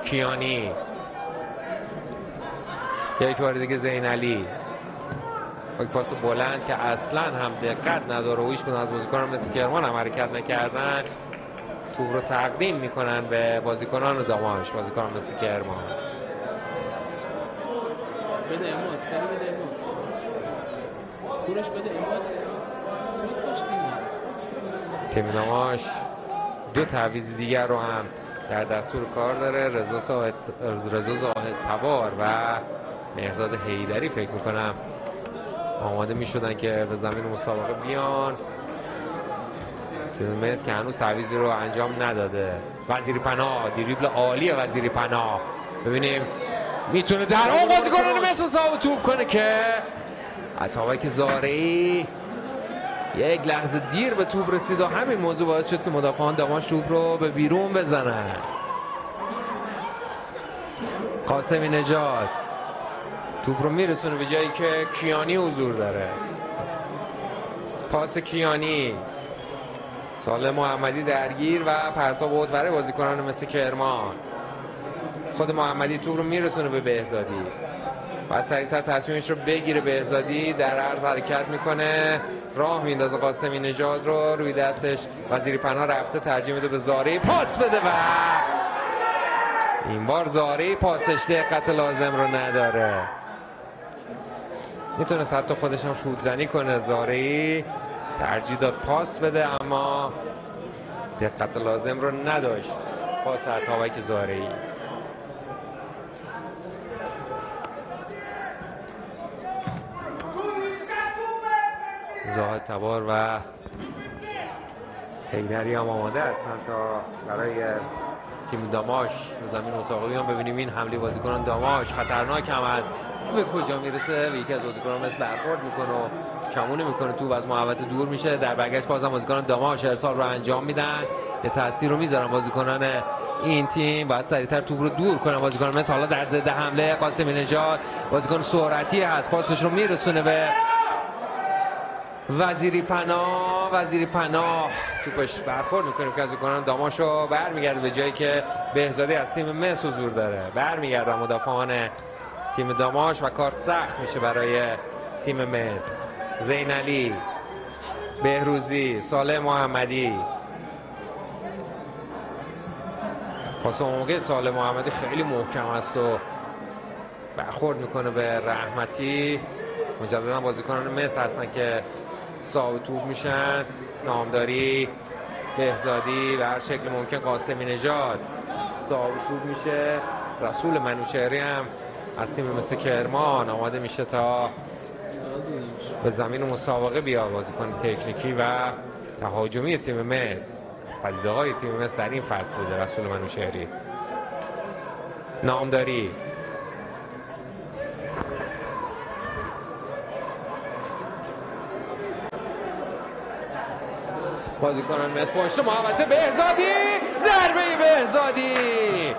کیانی یک بار دیگه زینعلی یک پاس بلند که اصلا هم دقت نداره و هیچ کدوم از بازیکنان مثل کرمان هم حرکت نکردن، توپ رو تقدیم میکنن به بازیکنان داماش. بازیکنان مثل کرمان بده اماد، سری بده اماد، کورش بده اماد. تیم داماش دو تعویض دیگر رو هم در دستور کار داره. رضا زاهد تبار و مهرداد حیدری فکر میکنم آماده میشدن که به زمین مسابقه بیان. تیم مس که هنوز تعویضی رو انجام نداده. وزیری پناه، دریبل عالی وزیری پناه، ببینیم میتونه در اون بازیکنان مس رو صاحب توپ کنه که عطابک زارعی یک لحظه دیر به توپ رسید و همین موضوع باعث شد که مدافعان داماش توپ رو به بیرون بزنن. قاسمی نژاد توپ رو میرسونه به جایی که کیانی حضور داره. پاس کیانی، سالم محمدی درگیر و پرتاب بود برای بازیکنان مثل کرمان. خود محمدی توپ رو میرسونه به بهزادی و سریعتر تصمیمش رو بگیره. بهزادی در عرض حرکت میکنه، راه میندازه قاسمی نژاد رو روی دستش. وزیری پناه رفته، ترجیح میده به زارعی پاس بده و این بار زارعی پاسش دقت لازم رو نداره. میتونه حتی خودش هم شوت زنی کنه. زارعی ترجیح داد پاس بده اما دقت لازم رو نداشت. پاس عطابک زارعی. زاهد تبار و حیدری هم آماده هستن تا برای تیم داماش به زمین مسابقه بیان. ببینیم این حمله بازیکنان داماش خطرناک هم است، به کجا میرسه. به یکی از بازیکنان مثل برخورد میکنه و کمونه میکنه، توپ از محوطه دور میشه. در برگشت بازم بازیکنان داماش ارسال رو انجام میدن، یه تاثیر رو میذارن بازیکنان این تیم. باید سریعتر توپ رو دور کنن بازیکنان مثل. حالا در ضد حمله قاسمی نژاد، بازیکن سرعتی هست، پاسش رو میرسونه به وزیری پناه. وزیری پناه توپش برخورد میکنه که از بازیکنان داماش رو برمیگرده به جایی که بهزادی از تیم مس حضور داره. برمیگرده مدافعان تیم داماش و کار سخت میشه برای تیم مس. زینعلی، بهروزی، صالح محمدی. پاس موقع صالح محمدی خیلی محکم است و برخورد میکنه به رحمتی. مجددا بازیکنان مس هستن که صاحب توپ میشن. نامداری، بهزادی و هر شکل ممکن قاسمی نژاد صاحب توپ میشه. رسول منوچهری هم از تیم مثل کرمان آماده میشه تا به زمین مسابقه بیاد. بازیکن تکنیکی و تهاجمی تیم مس، از پدیده‌های تیم مس در این فصل بوده رسول منوچهری. نامداری، بازیکنان مس پشت محوطه. بهزادی، ضربه بهزادی،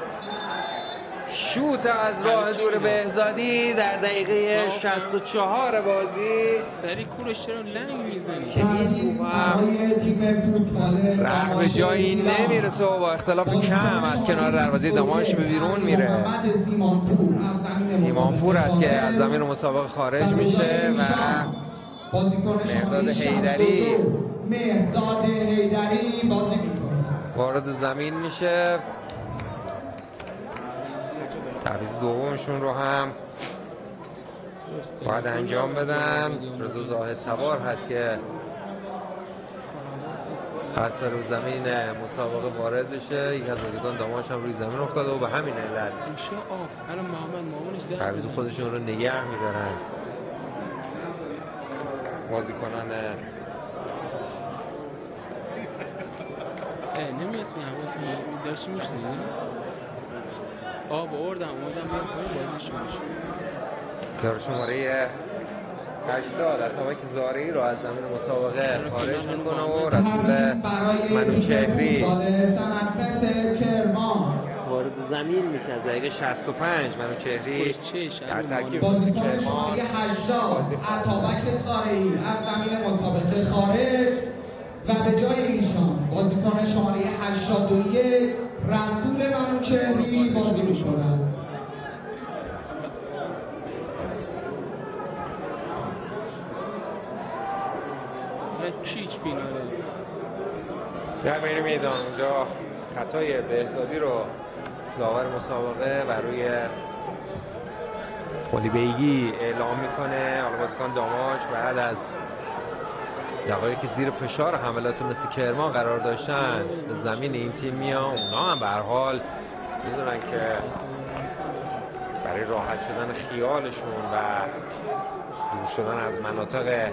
شوت از راه دور بهزادی در دقیقه 64 بازی. سری کورش چرا لنگ میزنی؟ که این توپ هم راه به جایی نمیرسه و با اختلاف کم از کنار دروازه داماش به بیرون میره. سیمانپور است که از زمین مسابقه خارج میشه و مهرداد حیدری بازی میکنه، وارد زمین میشه. تعویض دومشون رو هم باید انجام بدن. رضا زاهد تبار هست که خواست رو زمین مسابقه وارد بشه. یک از بازیکن داماش هم روی زمین افتاده و به همین علت تعویض خودشون رو نگه میدارن بازیکنان. نمیاسمی حواسی داشتی میشنی؟ آب آوردم اومدم بیام کنم بازیشون میشه. یار شماره 80 عطابک زارعی رو از زمین مسابقه خارج میکنه و رسول منوچهری وارد زمین میشه. از دقیقه 65 منوچهری در ترکیب بازیکن کرمان. شماره 80 عطابک زارعی از زمین مسابقه خارج و به جای ایشان بازیکن شماره 81 رسول منوچهری بازی میکنند. در بین میدان اونجا خطای بهزادی رو داور مسابقه بر روی خودی بیگی اعلام میکنه. حالا بازیکن داماش بعد از دقایقی که زیر فشار حملات مثل کرمان قرار داشتن به زمین این تیم میان، اونا هم به هر حال میدونن که برای راحت شدن خیالشون و دور شدن از مناطق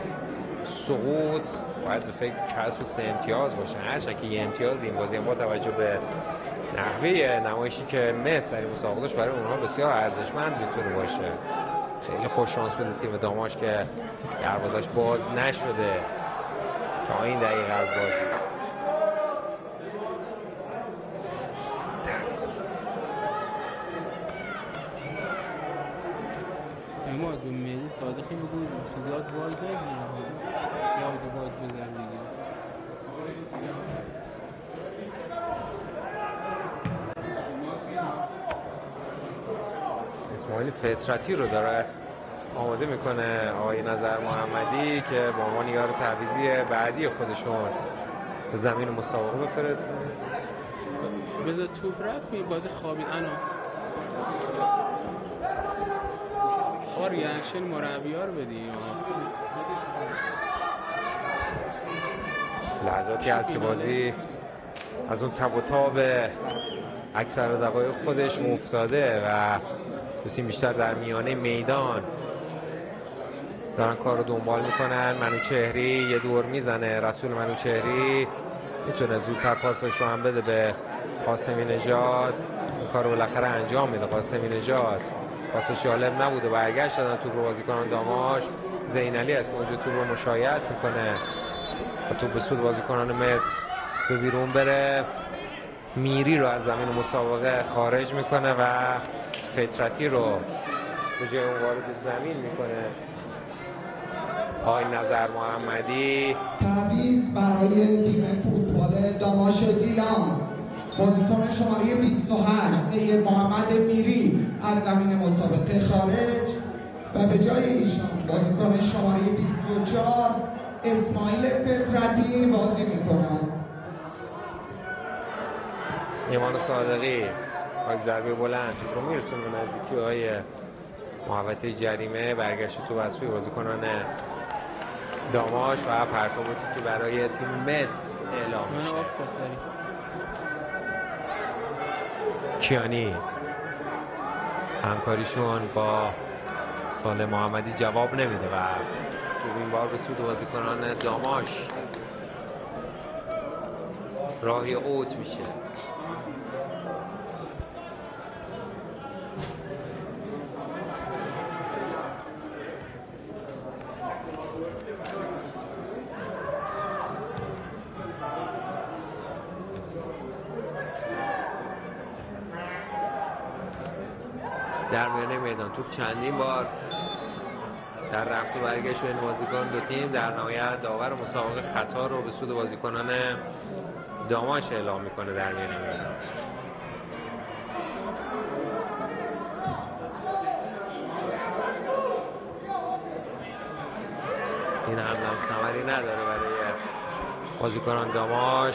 سقوط باید به فکر کسب 3 امتیاز باشن. هرچند که 1 امتیاز این بازی با توجه به نحوه نمایشی که مس در این مسابقه داشت برای اونها بسیار ارزشمند میتونه باشه. خیلی خوش شانس بوده تیم داماش که دروازش باز نشده تا این دقیقه از بازی. اما دو میلی صادقی بگو زیاد باید نگیریم باید بزن دیگه. اسماعیل فطرتی رو داره آماده میکنه آقای نظر محمدی که به عنوان یار تعویضی بعدی خودشون به زمین مسابقه بفرستن. بذار توپ رفت بازی خوابید. انا ریاکشن مربی‌ها رو بدی. لحظاتی هست که بازی از اون تب و تاب اکثر دقایق خودش افتاده و دو تیم بیشتر در میانه میدان دارن کار رو دنبال میکنن. منوچهری یه دور میزنه، رسول منوچهری میتونه زودتر پاسش رو هم بده به قاسمی نژاد. این کار رو بالاخره انجام میده قاسمی نژاد. پاسش جالب نبوده، برگشت دادن توپ رو بازیکنان داماش. زینعلی از موجود توپ رو مشایعت میکنه و توپ به سود بازیکنان مس به بیرون بره. میری رو از زمین مسابقه خارج میکنه و فطرتی رو به جای اون وارد زمین میکنه آقای نظر محمدی. تعویض برای تیم فوتبال داماش گیلان، بازیکن شماره 28 سید محمد میری از زمین مسابقه خارج و به جای ایشان بازیکن شماره 24 اسماعیل فطرتی بازی میکنن. ایمان صادقی با ضربه بلند توپ رو میرسونه به نزدیکی‌های محوطه جریمه. برگشت تو از سوی بازیکنان داماش و پرتابی که برای تیم مس اعلام میشه. کیانی همکاریشون با سالم محمدی جواب نمیده و تو این بار به سود بازیکنان داماش راهی اوت میشه. در میانه میدان توپ چندین بار در رفت و برگشت بین بازیکن دو تیم. در نهایت داور مسابقه خطا رو به سود بازیکنان داماش اعلام میکنه در میانه میدان. این هم ثمری نداره برای بازیکنان داماش.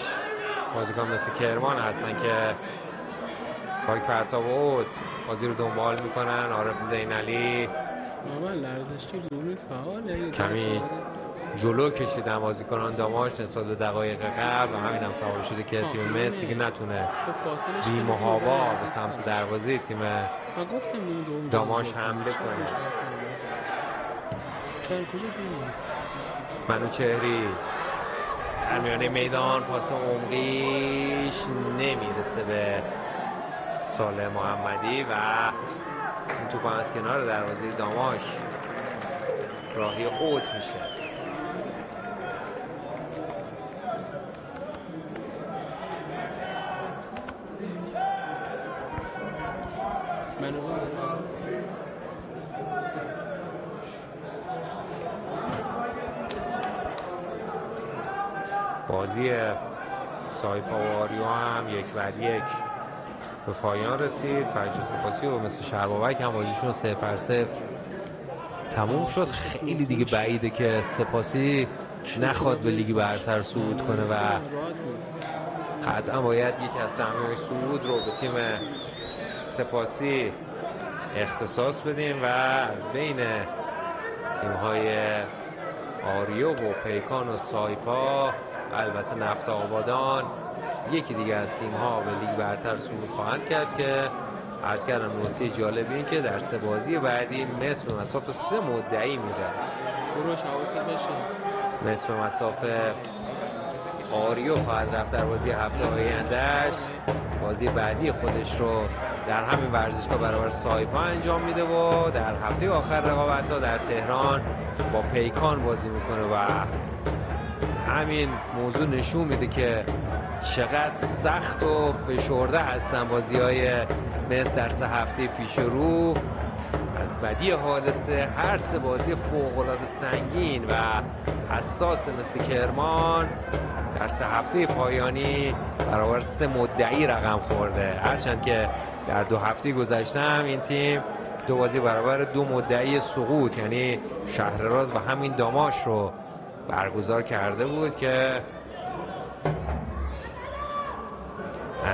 بازیکن مثل کرمان هستن که پاک پرتاب اوت بازی رو دنبال میکنن. عارف زینعلی کمی جلو کشیدن بازیکنان داماش نسبت به دقایق قبل و همین هم سبب شده که تیم مس دیگه نتونه بی محابا به سمت دروازه تیم داماش حمله کنه. منوچهری در میانه میدان پاس عمقیش نمیرسه به سالم محمدی و این توپ از کنار دروازه داماش راهی اوت میشه. بازی سایپا و آریو هم 1-1 به پایان رسید. فرج سپاسی و مثل شربابک هم بازیشون 0-0 تموم شد. خیلی دیگه بعیده که سپاسی نخواد به لیگ برتر صعود کنه و قطعا باید یک از سهمیه‌های صعود رو به تیم سپاسی اختصاص بدیم و از بین تیم‌های آریو و پیکان و سایپا، البته نفت آبادان، یکی دیگه از تیم‌ها به لیگ برتر صعود خواهند کرد که عرض کردم نکته جالب این که در 3 بازی بعدی مصر به مساف 3 مدعی میره. بروش حواست بشه. مصر به مساف آریو خواهد رفت در بازی هفته آیندهش. بازی بعدی خودش رو در همین ورزشگاه برابر سایپا انجام میده و در هفته آخر رقابت‌ها در تهران با پیکان بازی میکنه و همین موضوع نشون میده که چقدر سخت و فشرده هستن بازی‌های مصر در 3 هفته پیش رو. از بدی حادثه هر 3 بازی فوق‌العاده سنگین و حساس مثل کرمان در 3 هفته پایانی برابر 3 مدعی رقم خورده، هرچند که در 2 هفته گذشته هم این تیم 2 بازی برابر 2 مدعی سقوط یعنی شهرراز و همین داماش رو برگزار کرده بود که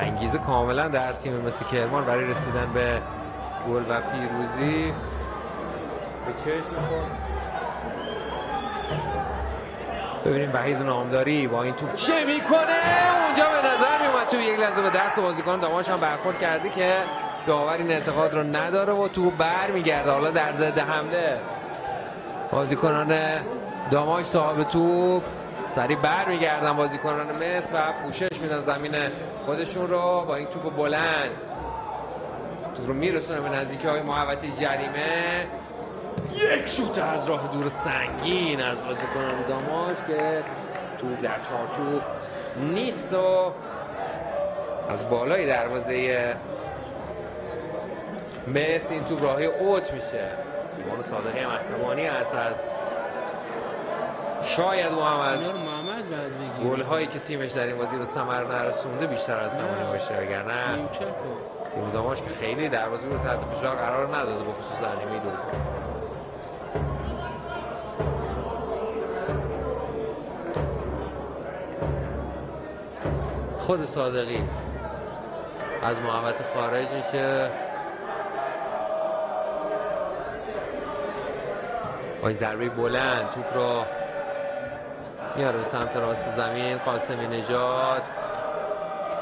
انگیزه کاملا در تیم مثل کرمان برای رسیدن به گل و پیروزی به چشم می‌خورد. ببینیم وحید نامداری با این توپ چه میکنه. اونجا به نظر میومد تو یک لحظه به دست بازیکن داماش هم برخورد کرده که داور این اعتقاد رو نداره و توپ برمیگرده. حالا در ضد حمله بازیکنان داماش صاحب توپ سریع برمیگردن بازیکنان مصر و پوشش میدن زمین خودشون رو با این توپ بلند. توپ رو میرسونه به نزدیکی های محوطه جریمه. یک شوت از راه دور سنگین از بازیکنان داماش که توپ در چارچوب نیست و از بالای دروازه مصر این توپ راهی اوت میشه. ایمان صادقی هم عصبانی هست از شاید او هم از گل هایی که تیمش در این بازی رو ثمر نرسونده بیشتر از عصبانی باشه، وگرنه تیم داماش که خیلی دروازه رو تحت فشار قرار نداده به خصوص زمینی دور. خود صادقی از محوطه خارج میشه. با این ضربه بلند توپ رو میاره به سمت راست زمین. قاسمی نژاد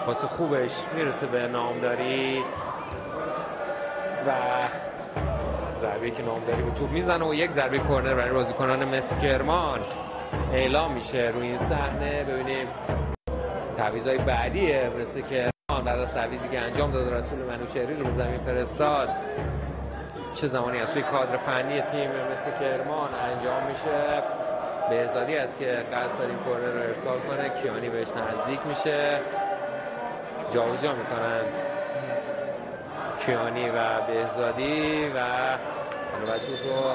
پاس خوبش میرسه به نامداری و ضربه‌ای که نامداری به توپ میزنه و یک ضربه کرنر برای بازیکنان مصر کرمان اعلام میشه روی این صحنه. ببینیم تعویضای بعدیه مثل کرمان بعد از تعویضی که انجام داد رسول منوچهری رو به زمین فرستاد چه زمانی از سوی کادر فنی تیم مثل کرمان انجام میشه. بهزادی است که قصد داریم کرنر رو ارسال کنه. کیانی بهش نزدیک میشه، جابجا میکنن کیانی و بهزادی و حالا توپ رو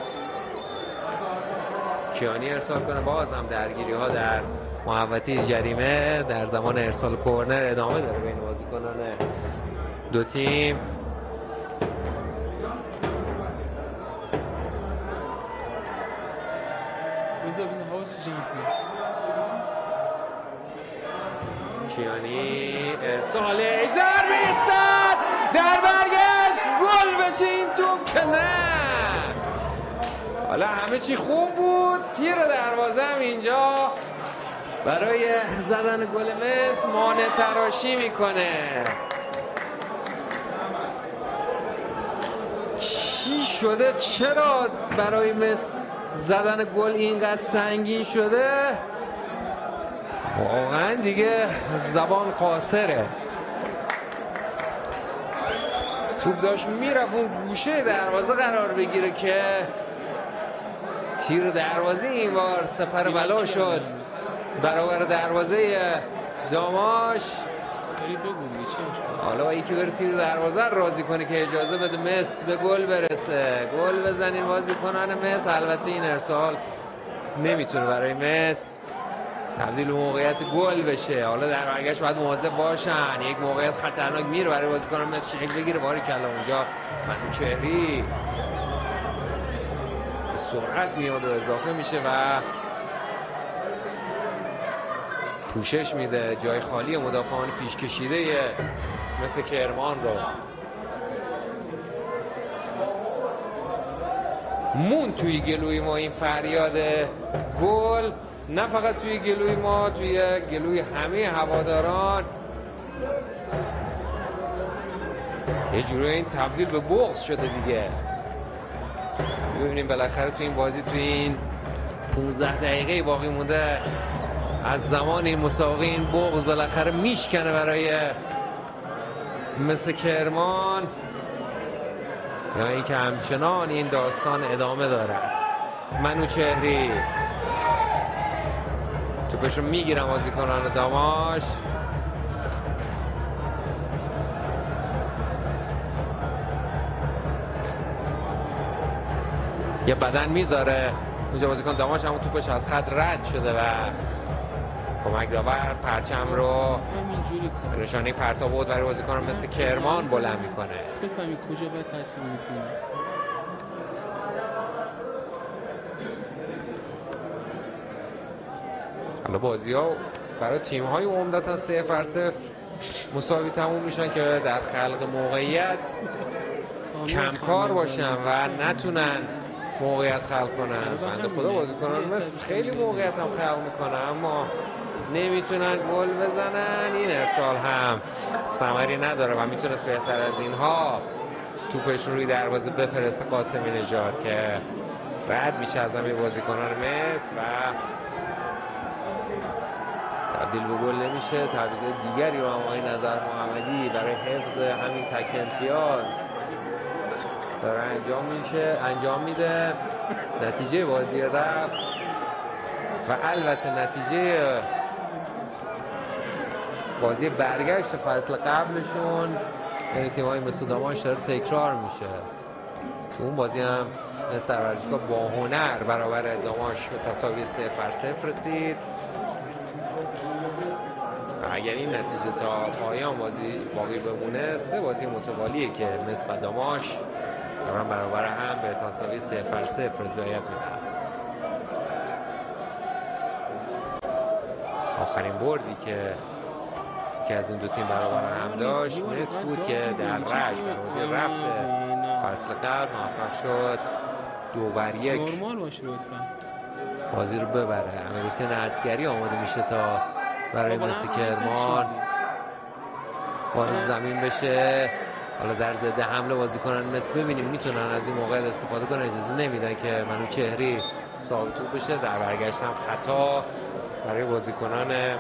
کیانی ارسال کنه. باز هم درگیری ها در محوطه جریمه در زمان ارسال کرنر ادامه داره بین بازیکنان دو تیم. کیانی ارسال ضربه صد در برگشت گل بشه این توپ که نه. حالا همه چی خوب بود، تیر دروازه هم اینجا برای زدن گل مصر مانع تراشی میکنه. چی شده؟ چرا برای مصر زدن گل اینقدر سنگین شده؟ واقعا دیگه زبان قاصره. توپ داشت میرفت اون گوشه دروازه قرار بگیره که تیر دروازه این بار سپر بلا شد برابر دروازه داماش. حالا یکی بره تیر دروازه راضی کنه که اجازه بده مصر به گل برسه، گل بزنین بازیکنان مصر. البته این ارسال نمیتونه برای مصر تبدیل به موقعیت گل بشه. حالا در برگشت باید مواظب باشن، یک موقعیت خطرناک میره برای بازیکنان مصر شکل بگیره. باری کلا اونجا منوچهری به سرعت میاد و اضافه میشه و پوشش میده جای خالی مدافعان پیش کشیده مثل کرمان رو. مون توی گلوی ما این فریاد گل، نه فقط توی گلوی ما، توی گلوی همه هواداران. یه جوری این تبدیل به بغض شده دیگه. ببینیم بالاخره توی این بازی، توی این 15 دقیقه باقی مونده از زمان این مسابقه، این بغض بالاخره میشکنه برای مثل کرمان، یا اینکه همچنان این داستان ادامه دارد. منوچهری توپش رو میگیرن بازیکنان داماش. یه بدن میذاره اونجا بازیکن داماش، همون توپش از خط رد شده و کمک داور پرچم رو نشانه پرتاب بود برای بازیکن مثل کرمان بلند میکنه. بفهمی کجا باید تصمیم میکنی. حالا بازی ها برای تیم های عمدتا 0-0 مساوی تموم میشن که در خلق موقعیت کمکار باشن و نتونن موقعیت خلق کنن. بنده خدا بازیکنان مثل خیلی موقعیت هم خلق میکنن اما نمیتونن گل بزنن. این ارسال هم ثمری نداره و میتونست بهتر از اینها توپش روی دروازه بفرسته قاسمی نژاد که رد میشه از همین بازیکنان مصر و تبدیل به گل نمیشه. تبدیل دیگری رو هم آقای نظر محمدی برای حفظ همین تک امتیاز داره انجام میده. نتیجه بازی رفت و البته نتیجه بازی برگشت فصل قبلشون، یعنی تیم‌های مثل داماش داره تکرار میشه. تو اون بازی هم مثل در ورزشگاه با هنر برابر داماش به تساوی 0-0 رسید. اگر این نتیجه تا پایان بازی باقی بمونه، 3 بازی متوالیه که مصر و داماش دارن برابر هم به تساوی 0-0 رضایت میدن. آخرین بردی که از این دو تیم برابر هم داشت مصر بود که در رشت در بازی رفت فصل قبل موفق شد 2-1 بازی رو ببره. امیرحسین عسکری آماده میشه تا برای مثل کرمان وارد زمین بشه. حالا در ضد حمله بازیکنان مصر ببینیم میتونن از این موقع استفاده کنن، اجازه نمیدن که منوچهری ثابت توپ بشه. در برگشت هم خطا برای بازیکنان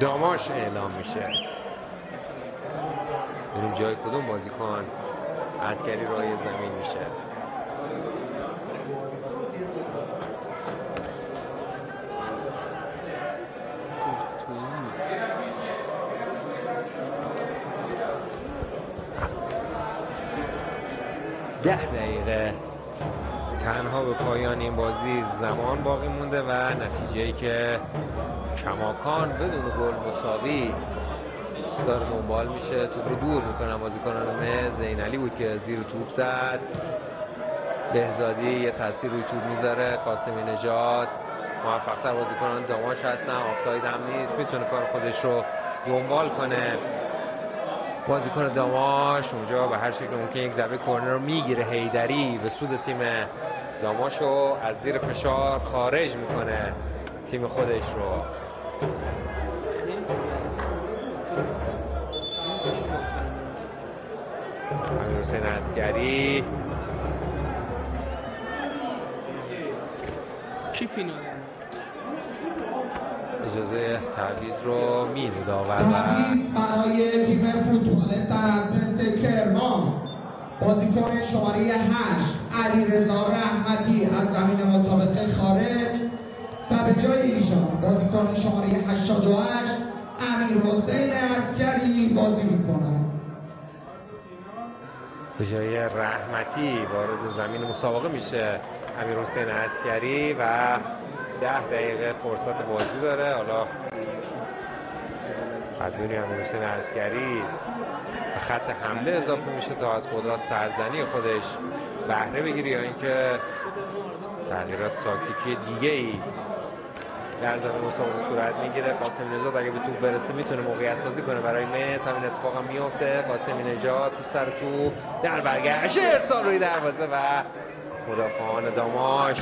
داماش اعلام میشه. ببینیم جای کدوم بازیکن عسکری روی زمین میشه. ده دقیقه تنها به پایان این بازی زمان باقی مونده و نتیجه‌ای که کماکان بدون گل مساوی داره دنبال میشه. توپ رو دور میکنن بازیکنان زینعلی بود که زیر توپ زد. بهزادی یه تاثیر روی توپ میذاره. قاسمی نژاد موفق‌تر بازیکنان داماش هستن، آفساید هم نیست، میتونه کار خودش رو دنبال کنه. بازیکن داماش اونجا به هر شکل ممکن یک ضربه کورنر رو میگیره. حیدری به سود تیم داماش رو از زیر فشار خارج میکنه تیم خودش رو. امیرحسین عسکری کی فینال اجازه تعویض رو میده داور. تعویض برای تیم فوتبال سرندپس کرمان، بازیکن شماره 8 علیرضا رحمتی از زمین مسابقه خارج و به جای ایشان بازیکن شماره 88 امیرحسین عسکری بازی میکنند. به جای رحمتی وارد زمین مسابقه میشه امیرحسین عسکری و 10 دقیقه فرصت بازی داره. حالا بدونی امیرحسین عسکری به خط حمله اضافه میشه تا از قدرت سرزنی خودش بهره بگیره یا اینکه تغییرات تاکتیکی دیگه ای در زمین مسابقه صورت میگیره. قاسمی نژاد اگه به توپ برسه میتونه موقعیت سازی کنه برای مس. همین اتفاق هم میفته. قاسمی نژاد تو سر توپ در برگشت ارسال روی دروازه و مدافعان داماش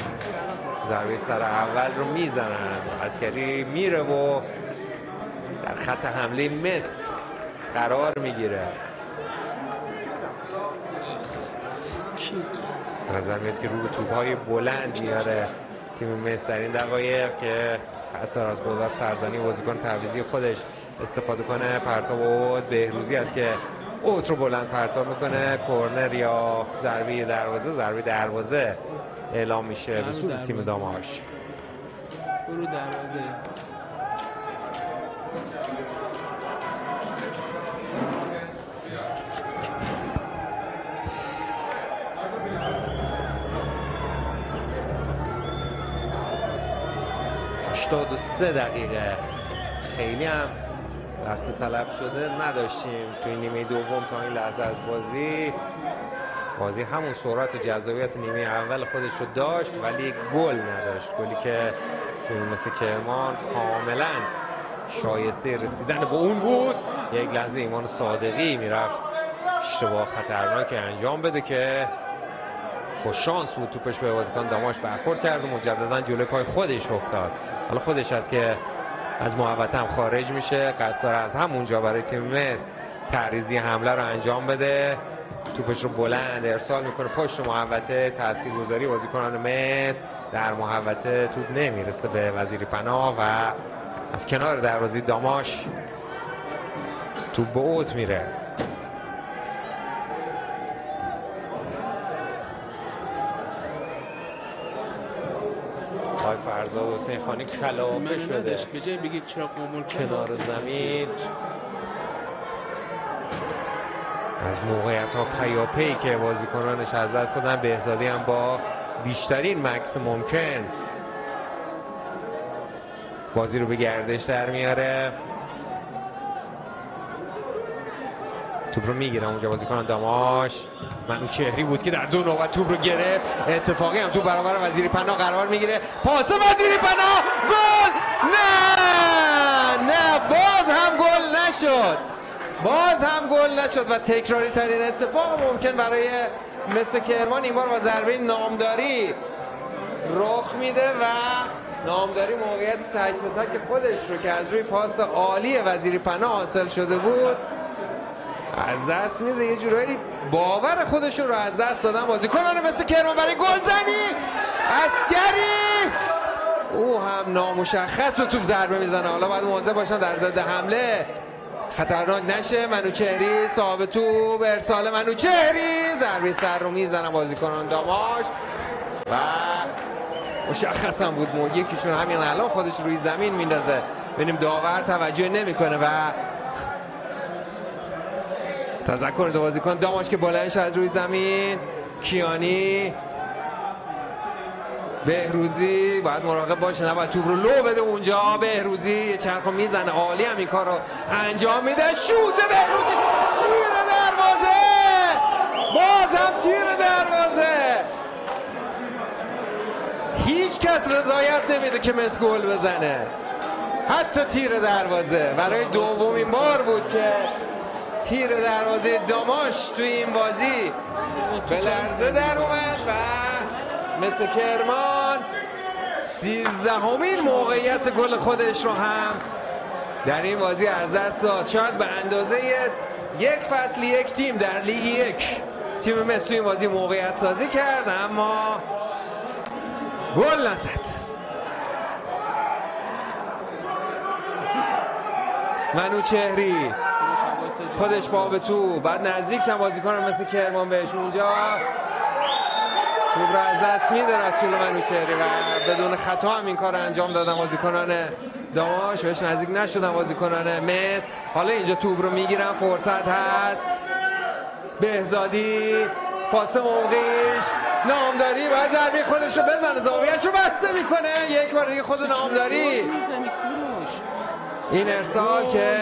ضربه سر اول رو میزنن. عسکری میره و در خط حمله مس قرار میگیره. نظر میاد که رو به توپ‌های بلند میاره تیم مس در این دقایق که قصد از قدرت سرزنی بازیکن تعویضی خودش استفاده کنه. پرتاب اوت بهروزی است که اوت رو بلند پرتاب میکنه. کورنر یا ضربه دروازه اعلام میشه به سود تیم داماش. برو دروازه. و 3 دقیقه خیلی هم وقت تلف شده نداشتیم توی نیمه دوم. تا این لحظه از بازی همون سرعت و جذابیت نیمه اول خودش رو داشت ولی گل نداشت. گلی که تیم مثل کرمان کاملا شایسته رسیدن به اون بود. یک لحظه ایمان صادقی میرفت اشتباه خطرناکی انجام بده که خوش شانس بود توپش به بازیکن داماش برخورد کرد و مجددا جلوی پای خودش افتاد. حالا خودش است که از محوطه هم خارج میشه. قصد داره از همونجا برای تیم مس تعریضی حمله رو انجام بده. توپش رو بلند ارسال میکنه پشت محوطه. تاثیرگذاری بازیکنان مس در محوطه توپ نمیرسه به وزیری پناه و از کنار دروازه داماش توپ به اوت میره. فرزاد حسین خانی کلافه شده به جای بگید چرا قمول کنار زمین. از موقعیت ها پیاپی که بازیکنانش از دست دادن. بهزادی هم با بیشترین مکس ممکن بازی رو به گردش در میاره. توپ رو میگیره اونجا بازیکن داماش. منوچهری بود که در 2 نوبت توپ رو گرفت. اتفاقی هم تو برابر وزیری پناه قرار میگیره. پاس وزیری پناه گل. نه باز هم گل نشد و تکراری ترین اتفاق ممکن برای مثل کرمان این بار با ضربه نامداری رخ میده و نامداری موقعیت تک به تک خودش رو که از روی پاس عالی وزیری پناه حاصل شده بود از دست میده. یه جورایی باور خودشون رو از دست دادن بازیکنان مثل کرمان برای گلزنی. عسکری او هم نامشخص و توپ ضربه میزنه. حالا باید مواظب باشن در ضد حمله خطرناک نشه. منوچهری صاحب توپ ارسال منوچهری ضربه سر رو میزنن بازیکنان داماش و مشخص هم بود یکیشون همین الان خودش روی زمین میندازه. ببینیم داور توجه نمیکنه و تذکر دو بازیکن داماش که بلندش از روی زمین. کیانی بهروزی باید مراقب باشه نباید توپ رو لو بده اونجا. بهروزی یه چرخو میزنه عالی هم این کار رو انجام میده. شوت بهروزی تیر دروازه. باز هم تیر دروازه. هیچ کس رضایت نمیده که مس گل بزنه حتی تیر دروازه. برای دومین بار بود که تیر دروازه داماش توی این بازی به لرزه در اومد و مثل کرمان 13مین موقعیت گل خودش رو هم در این بازی از دست داد. شاید به اندازه یک فصل یک تیم در لیگ یک تیم مس توی این بازی موقعیت سازی کرد اما گل نزد. منوچهری خودش پا به تو بعد نزدیک شدن بازیکنان مثل کرمان بهش اونجا توپ را از دست میده رسول منوچهری و بدون خطا هم این کار انجام دادن بازیکنان داماش. بهش نزدیک نشدن بازیکنان مس. حالا اینجا توپ رو میگیرن فرصت هست. بهزادی پاس موقعیش نامداری باید ضربه خودش رو بزنه. زاویه‌اش رو بسته میکنه یک بار دیگه خود نامداری. این ارسال که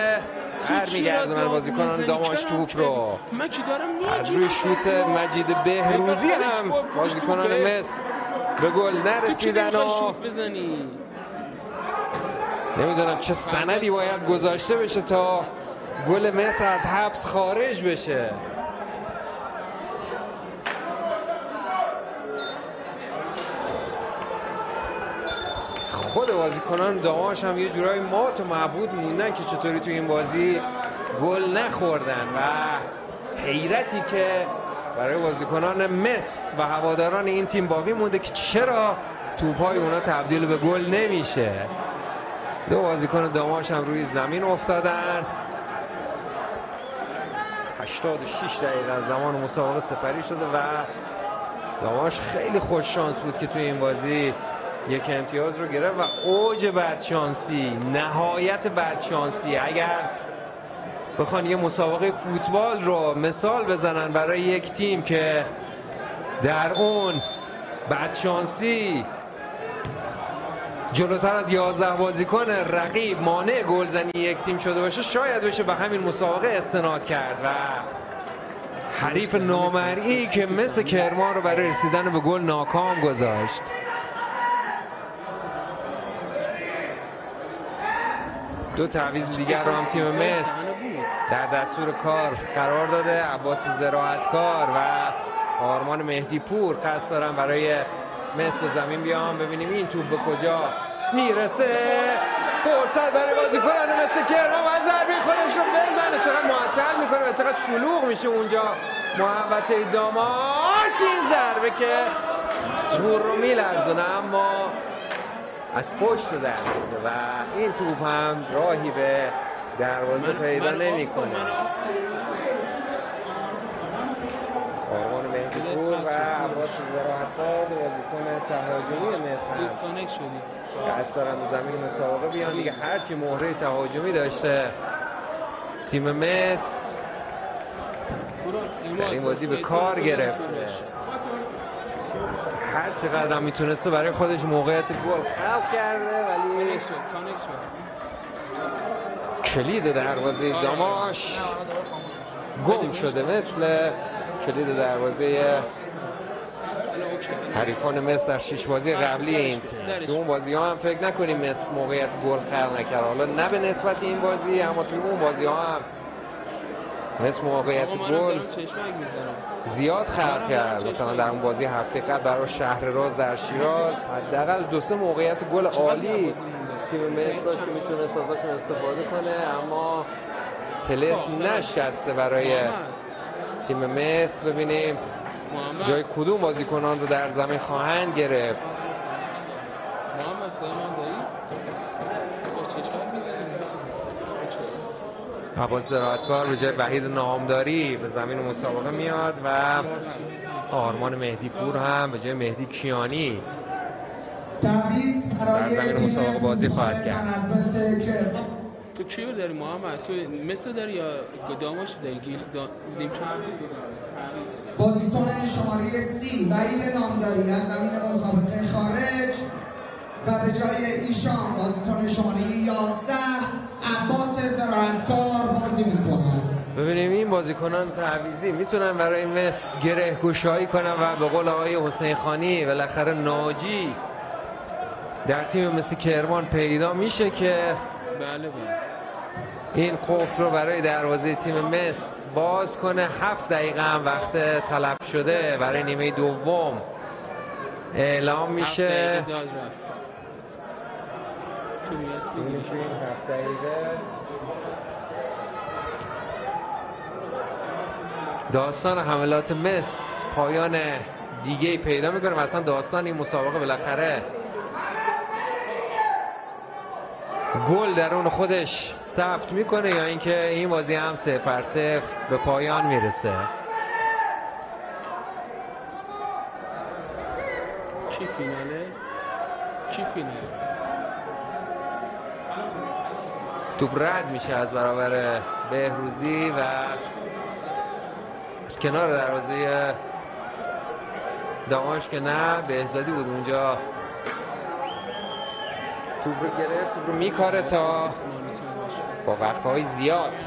برمیگردونن بازیکنان داماش توپ رو از روی شوت مجید بهروزی هم بازیکنان مس به گل نرسیدن و نمیدونم چه سندی باید گذاشته بشه تا گل مصر از حبس خارج بشه. خود بازیکنان داماش هم یه جورایی مات و معبود موندن که چطوری توی این بازی گل نخوردن و حیرتی که برای بازیکنان مصر و هواداران این تیم باقی مونده که چرا توپ‌های اونا تبدیل به گل نمیشه. دو بازیکن داماش هم روی زمین افتادن. 86 دقیقه از زمان مسابقه سپری شده و داماش خیلی خوش شانس بود که توی این بازی یک امتیاز رو گرفت و اوج بدشانسی، نهایت بدشانسی. اگر بخوان یه مسابقه فوتبال رو مثال بزنن برای یک تیم که در اون بدشانسی جلوتر از 11 بازیکن رقیب مانع گلزنی یک تیم شده باشه، شاید بشه به همین مسابقه استناد کرد و حریف نامرئی که مثل کرمان رو برای رسیدن به گل ناکام گذاشت. دو تعویض دیگر رو هم تیم مصر در دستور کار قرار داده. عباس زراعتکار و آرمان مهدی پور قصد دارن برای مصر به زمین بیان. ببینیم این توپ به کجا میرسه. فرصت برای بازیکنان مثل کرمان و ضربه خودش رو بزنه. چقدر معطل میکنه و چقدر شلوغ میشه اونجا محوطه داماش. این ضربه که جور رو میلرزونه اما از پشت در میزه و این توپ هم راهی به دروازه پیدا نمیکنه. آرمان مهدی پور و عباس زراعتکار بازیکن تهاجمی مصر قصد دارن به زمین مسابقه بیان دیگه. هرچی مهره تهاجمی داشته تیم مصر در این بازی به کار گرفته. هر چقدر هم میتونسته برای خودش موقعیت گل خلق کرده ولی کلید دروازه داماش گم شده مثل کلید دروازه حریفان مصر در 6 بازی قبلی این تیم. تو اون بازی ها هم فکر نکنیم مصر موقعیت گل خلق نکرد، حالا نه به نسبت این بازی اما توی اون بازی ها هم مصر موقعیت گل زیاد خلق کرد. مثلا در اون بازی هفته قبل برای شهر راز در شیراز حداقل 2-3 موقعیت گل عالی تیم مصر داشت که میتونست ازشون استفاده کنه اما طلسم نشکسته برای تیم مصر. ببینیم جای کدوم بازیکنان رو در زمین خواهند گرفت. عباس زراعتکار به جای وحید نامداری به زمین مسابقه میاد و آرمان مهدی پور هم به جای مهدی کیانی در زمین مسابقه بازی خواهد کرد. تو کیو داری محمد؟ تو مصر داری یا داماش داری؟ بازیکن شماره 30 وحید نامداری از زمین مسابقه خارج و به جای ایشان بازیکن شماره 11 عباس زراعتکار بازی میکنن. ببینیم این بازیکنان تعویضی میتونن برای مصر گره گشایی کنن و به قول آقای حسین خانی بالاخره ناجی در تیم مثل کرمان پیدا میشه که بله این قفل رو برای دروازه تیم مصر باز کنه. 7 دقیقه هم وقت تلف شده برای نیمه دوم اعلام میشه. داستان حملات مصر پایان دیگه پیدا میکنه. مثلا داستان این مسابقه بالاخره گل درون خودش ثبت میکنه یا اینکه این بازی هم 0-0 به پایان میرسه. کی فیناله؟ کی فیناله؟ توپ رد میشه از برابر بهروزی و از کنار دروازه داماش که نه بهزادی بود اونجا توپ رو گرفت، توپ رو میکاره تا با وقفه های زیاد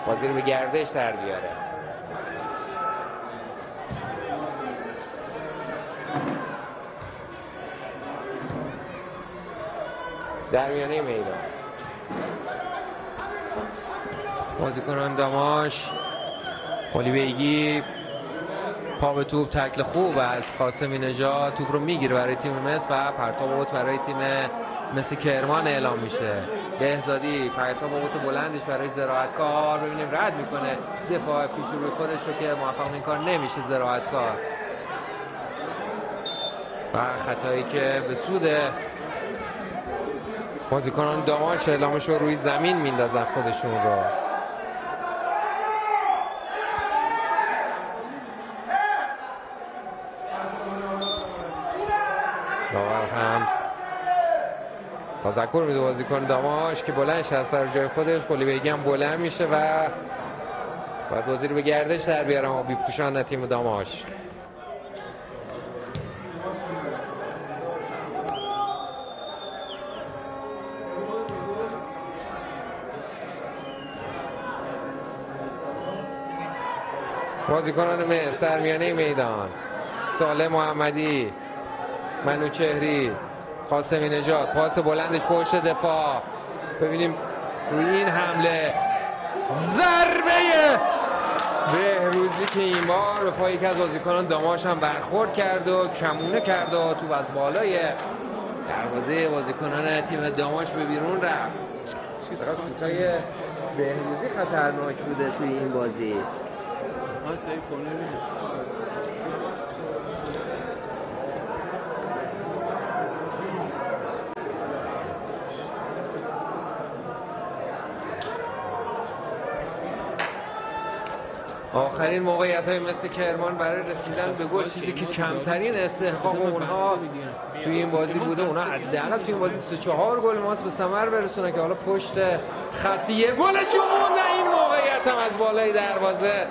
بازی رو به گردش در بیاره. در میانه میدان. بازیکنان داماش، قلی بیگی، پا به توپ، تکل خوب از قاسمی نژاد، توپ رو میگیره برای تیم مس و پرتاب اوت برای تیم مس کرمان اعلام میشه. بهزادی پرتاب اوت بلندش برای زراعتکار، ببینیم رد میکنه دفاع پیش روی خودش رو که موفق این کار نمیشه زراعتکار و خطایی که به سود بازیکنان داماش اعلامش رو روی زمین میندازن خودشون رو. داور هم تذکر میده بازیکن داماش که بلند شه از سر جای خودش. قلی بیگی هم بلند میشه و باید بازی رو به گردش در بیارم آبی پوشان تیم داماش. بازیکنان مس در میانه میدان، سالم محمدی، منوچهری، قاسمی نژاد، پاس بلندش پشت دفاع. ببینیم روی این حمله ضربه بهروزی که این بار به پای یکی از بازیکنان داماش هم برخورد کرد و کمونه کرد و توپ از بالای دروازه بازیکنان تیم داماش به بیرون رفت. شوتای بهروزی خطرناک بوده توی این بازی. آخرین موقعیت‌های مثل کرمان برای رسیدن به گل، چیزی که کمترین استحقاق اونها توی این بازی بوده، اونها حداقل توی این بازی 3-4 گل ماست به ثمر برسونن که حالا پشت خط یه گلشون مونده. این موقعیت هم از بالای دروازه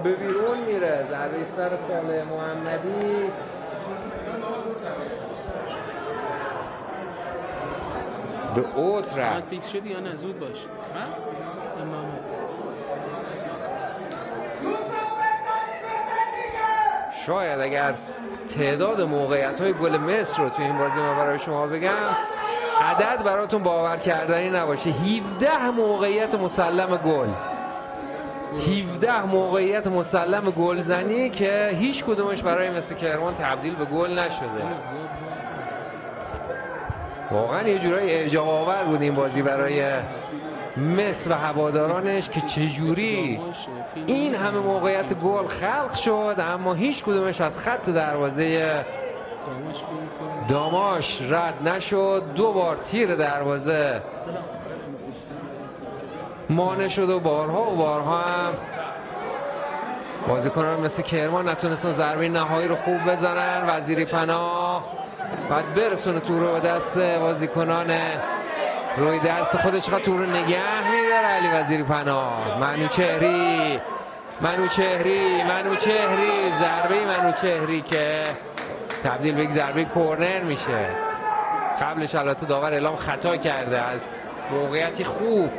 به بیرون میره. ضربه سر صالح محمدی به اوت رفت. فیکس شدی یا نه؟ زود باش. شاید اگر تعداد موقعیت‌های گل مصر رو توی این بازی ما برای شما بگم عدد براتون باور کردنی نباشه. 17 موقعیت مسلم گل، 17 موقعیت مسلم گلزنی که هیچ کدومش برای مثل کرمان تبدیل به گل نشده. واقعا یه جورایی اعجاب آور بود این بازی برای مس و هوادارانش که چجوری این همه موقعیت گل خلق شد اما هیچ کدومش از خط دروازه داماش رد نشد. 2 بار تیر دروازه مانع شد و بارها هم بازیکنان مثل کرمان نتونستن ضربه نهایی رو خوب بزنن. وزیری پناه بعد برسونه تو رو دست بازیکنان روی دست خودش، خواهد تو رو نگه میداره علی وزیری پناه. منوچهری ضربه منوچهری که تبدیل به یک ضربه کورنر میشه. قبلش البته داور اعلام خطا کرده از موقعیتی خوب.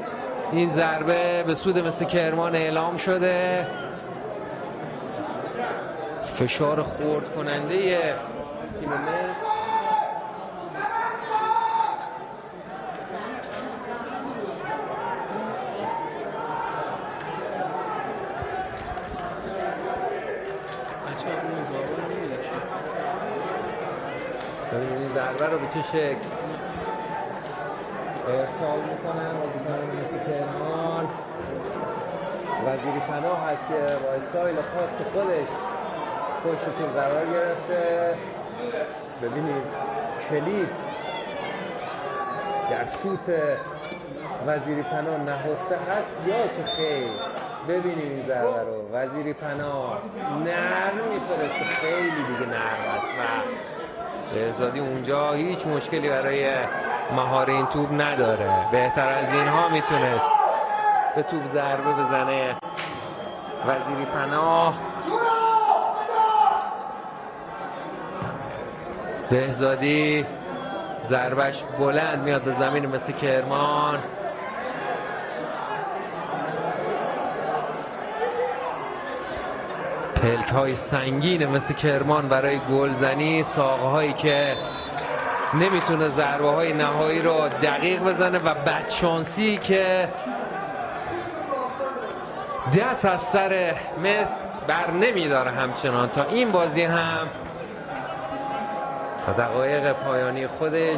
این ضربه به سود مثل کرمان اعلام شده. فشار خورد کننده تیم مس این ضربه رو به چه شکل ارسال میکنن بازیکنان مثل کرمان. وزیری پناه هست که با استایل خاص خودش پشت توپ قرار گرفته. ببینید کلید در شوت وزیری پناه نهفته هست یا که خیر. ببینید این ضربه رو وزیری پناه نرم میفرسته، خیلی دیگه نرم است و بهزادی اونجا هیچ مشکلی برای مهار این توپ نداره. بهتر از اینها میتونست به توپ ضربه بزنه وزیری پناه. بهزادی ضربش بلند میاد به زمین مثل کرمان. پلک های سنگین مثل کرمان برای گلزنی، ساقه هایی که نمیتونه ضربه های نهایی رو دقیق بزنه و بدشانسی که دست از سر مس بر نمیداره همچنان تا این بازی هم تا دقایق پایانی خودش 0-0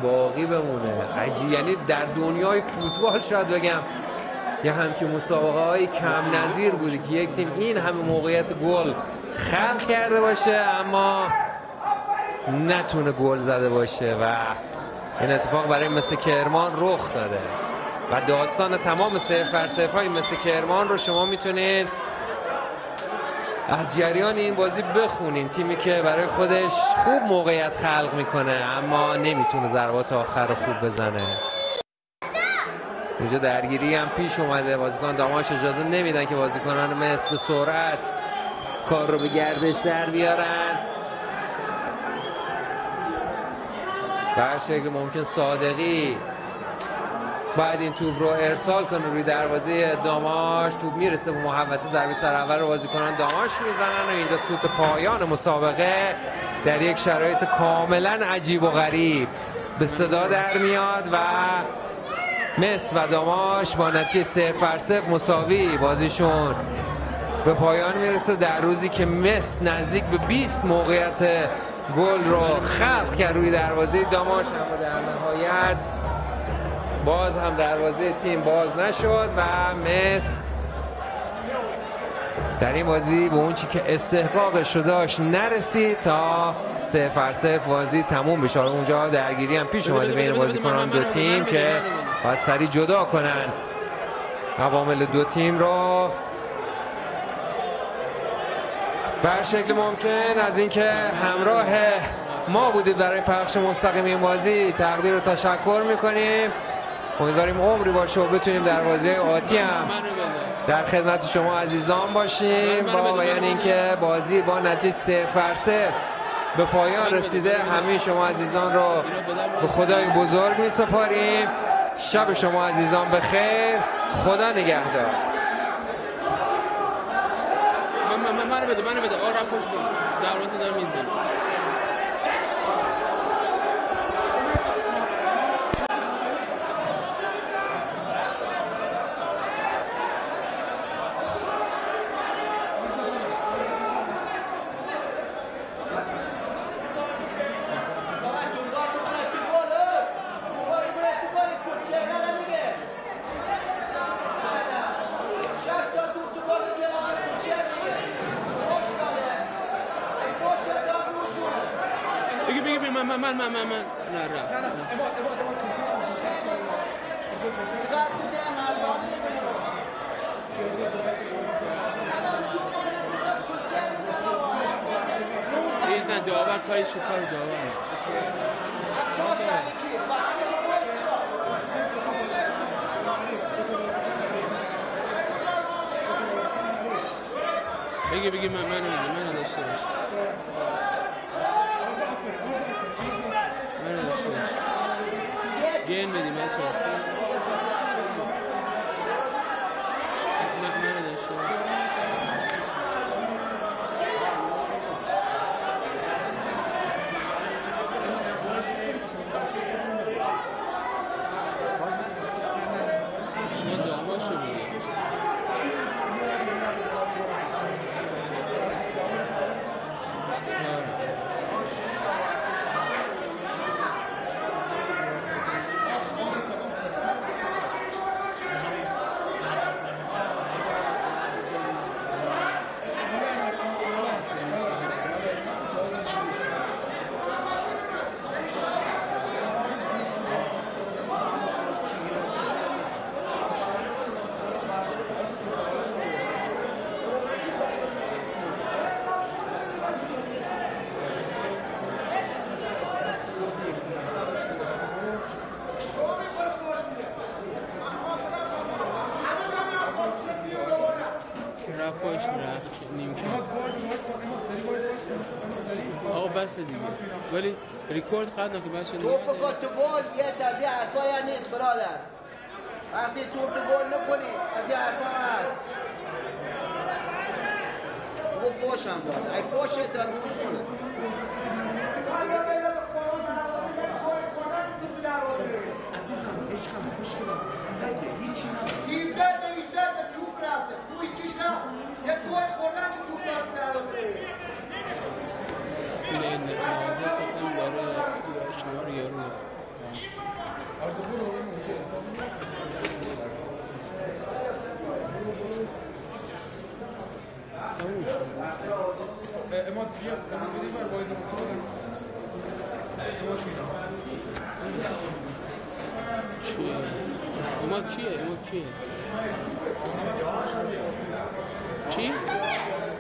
باقی بمونه. عجیب، یعنی در دنیای فوتبال شاید بگم یه همچین مسابقه های کم نظیر بوده که یک تیم این همه موقعیت گل خلق کرده باشه اما نتونه گل زده باشه و این اتفاق برای مثل کرمان رخ داده و داستان تمام 0-0 های مثل کرمان رو شما میتونین از جریان این بازی بخونین. تیمی که برای خودش خوب موقعیت خلق میکنه اما نمیتونه ضربات آخر رو خوب بزنه. اینجا درگیری هم پیش اومده، بازیکن داماش اجازه نمیدن که بازیکنان مس به سرعت کار رو به گردش در بیارن. به هر شکل ممکن صادقی باید این توپ رو ارسال کنه روی دروازه داماش. توپ میرسه به محوطه، ضربه سر اول رو بازیکنان داماش میزنن و اینجا سوت پایان مسابقه در یک شرایط کاملا عجیب و غریب به صدا در میاد و مس و داماش با نتیجه 0-0 مساوی بازیشون به پایان میرسه در روزی که مس نزدیک به 20 موقعیت گل رو خلق کرد روی دروازه داماش، اما در نهایت باز هم دروازه تیم باز نشد و مس در این بازی به اون چی که استحقاقش رو داشت نرسید تا 0-0 بازی تموم بشه. اونجا درگیری هم پیش اومده بین بازیکنان دو تیم که باید سریع جدا کنن عوامل دو تیم رو. به هر شکل ممکن از اینکه همراه ما بودید برای پخش مستقیم این بازی تقدیر و تشکر میکنیم. امیدواریم عمری باشه و بتونیم در بازی آتی هم در خدمت شما عزیزان باشیم. با بیان اینکه بازی با نتیجه 0-0 به پایان رسیده همه شما عزیزان رو به خدای بزرگ می سپاریم. شب شما عزیزان بخیر، خدا نگهدار. منو بده آره خوش بود دروازه دارم میزنم. من نه نه داور کاری شکار داور بگی من داشته باش. گین بدیم بچه من داشته شما داماش رو بگیم. آقا بس دیگه ولی ریکورد خواهد نکنه بچه توپ تو گل یه از این حرفا نیست برادر. وقتی توپ تو گل نکنی از این حرفا هست. او فوش هم داد ای فوش داد نوشونه 17 تا 18 تا توپ رفته تو هیچیش نه یه دوش خوردن که توپ رفته در این نمازه کتن داره اشتباه یارو اماد بیا اماد بر باید چیه؟ اماد چیه؟ اماد چیه؟ چی؟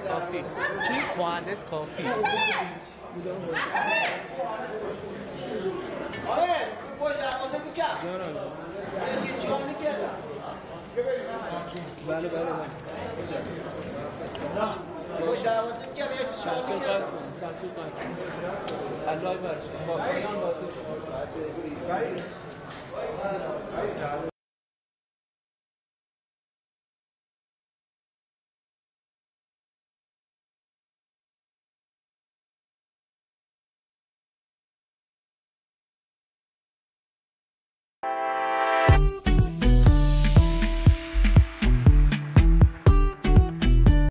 کافی چی؟ مهندس کافی آره باش دروازه میکرد جانم چی چیکار میکردم بله بله باش دروازه میکرد یه چی چیکار تصویر میکردم قرض کن تصویر قرض کن الله برش با پایان باید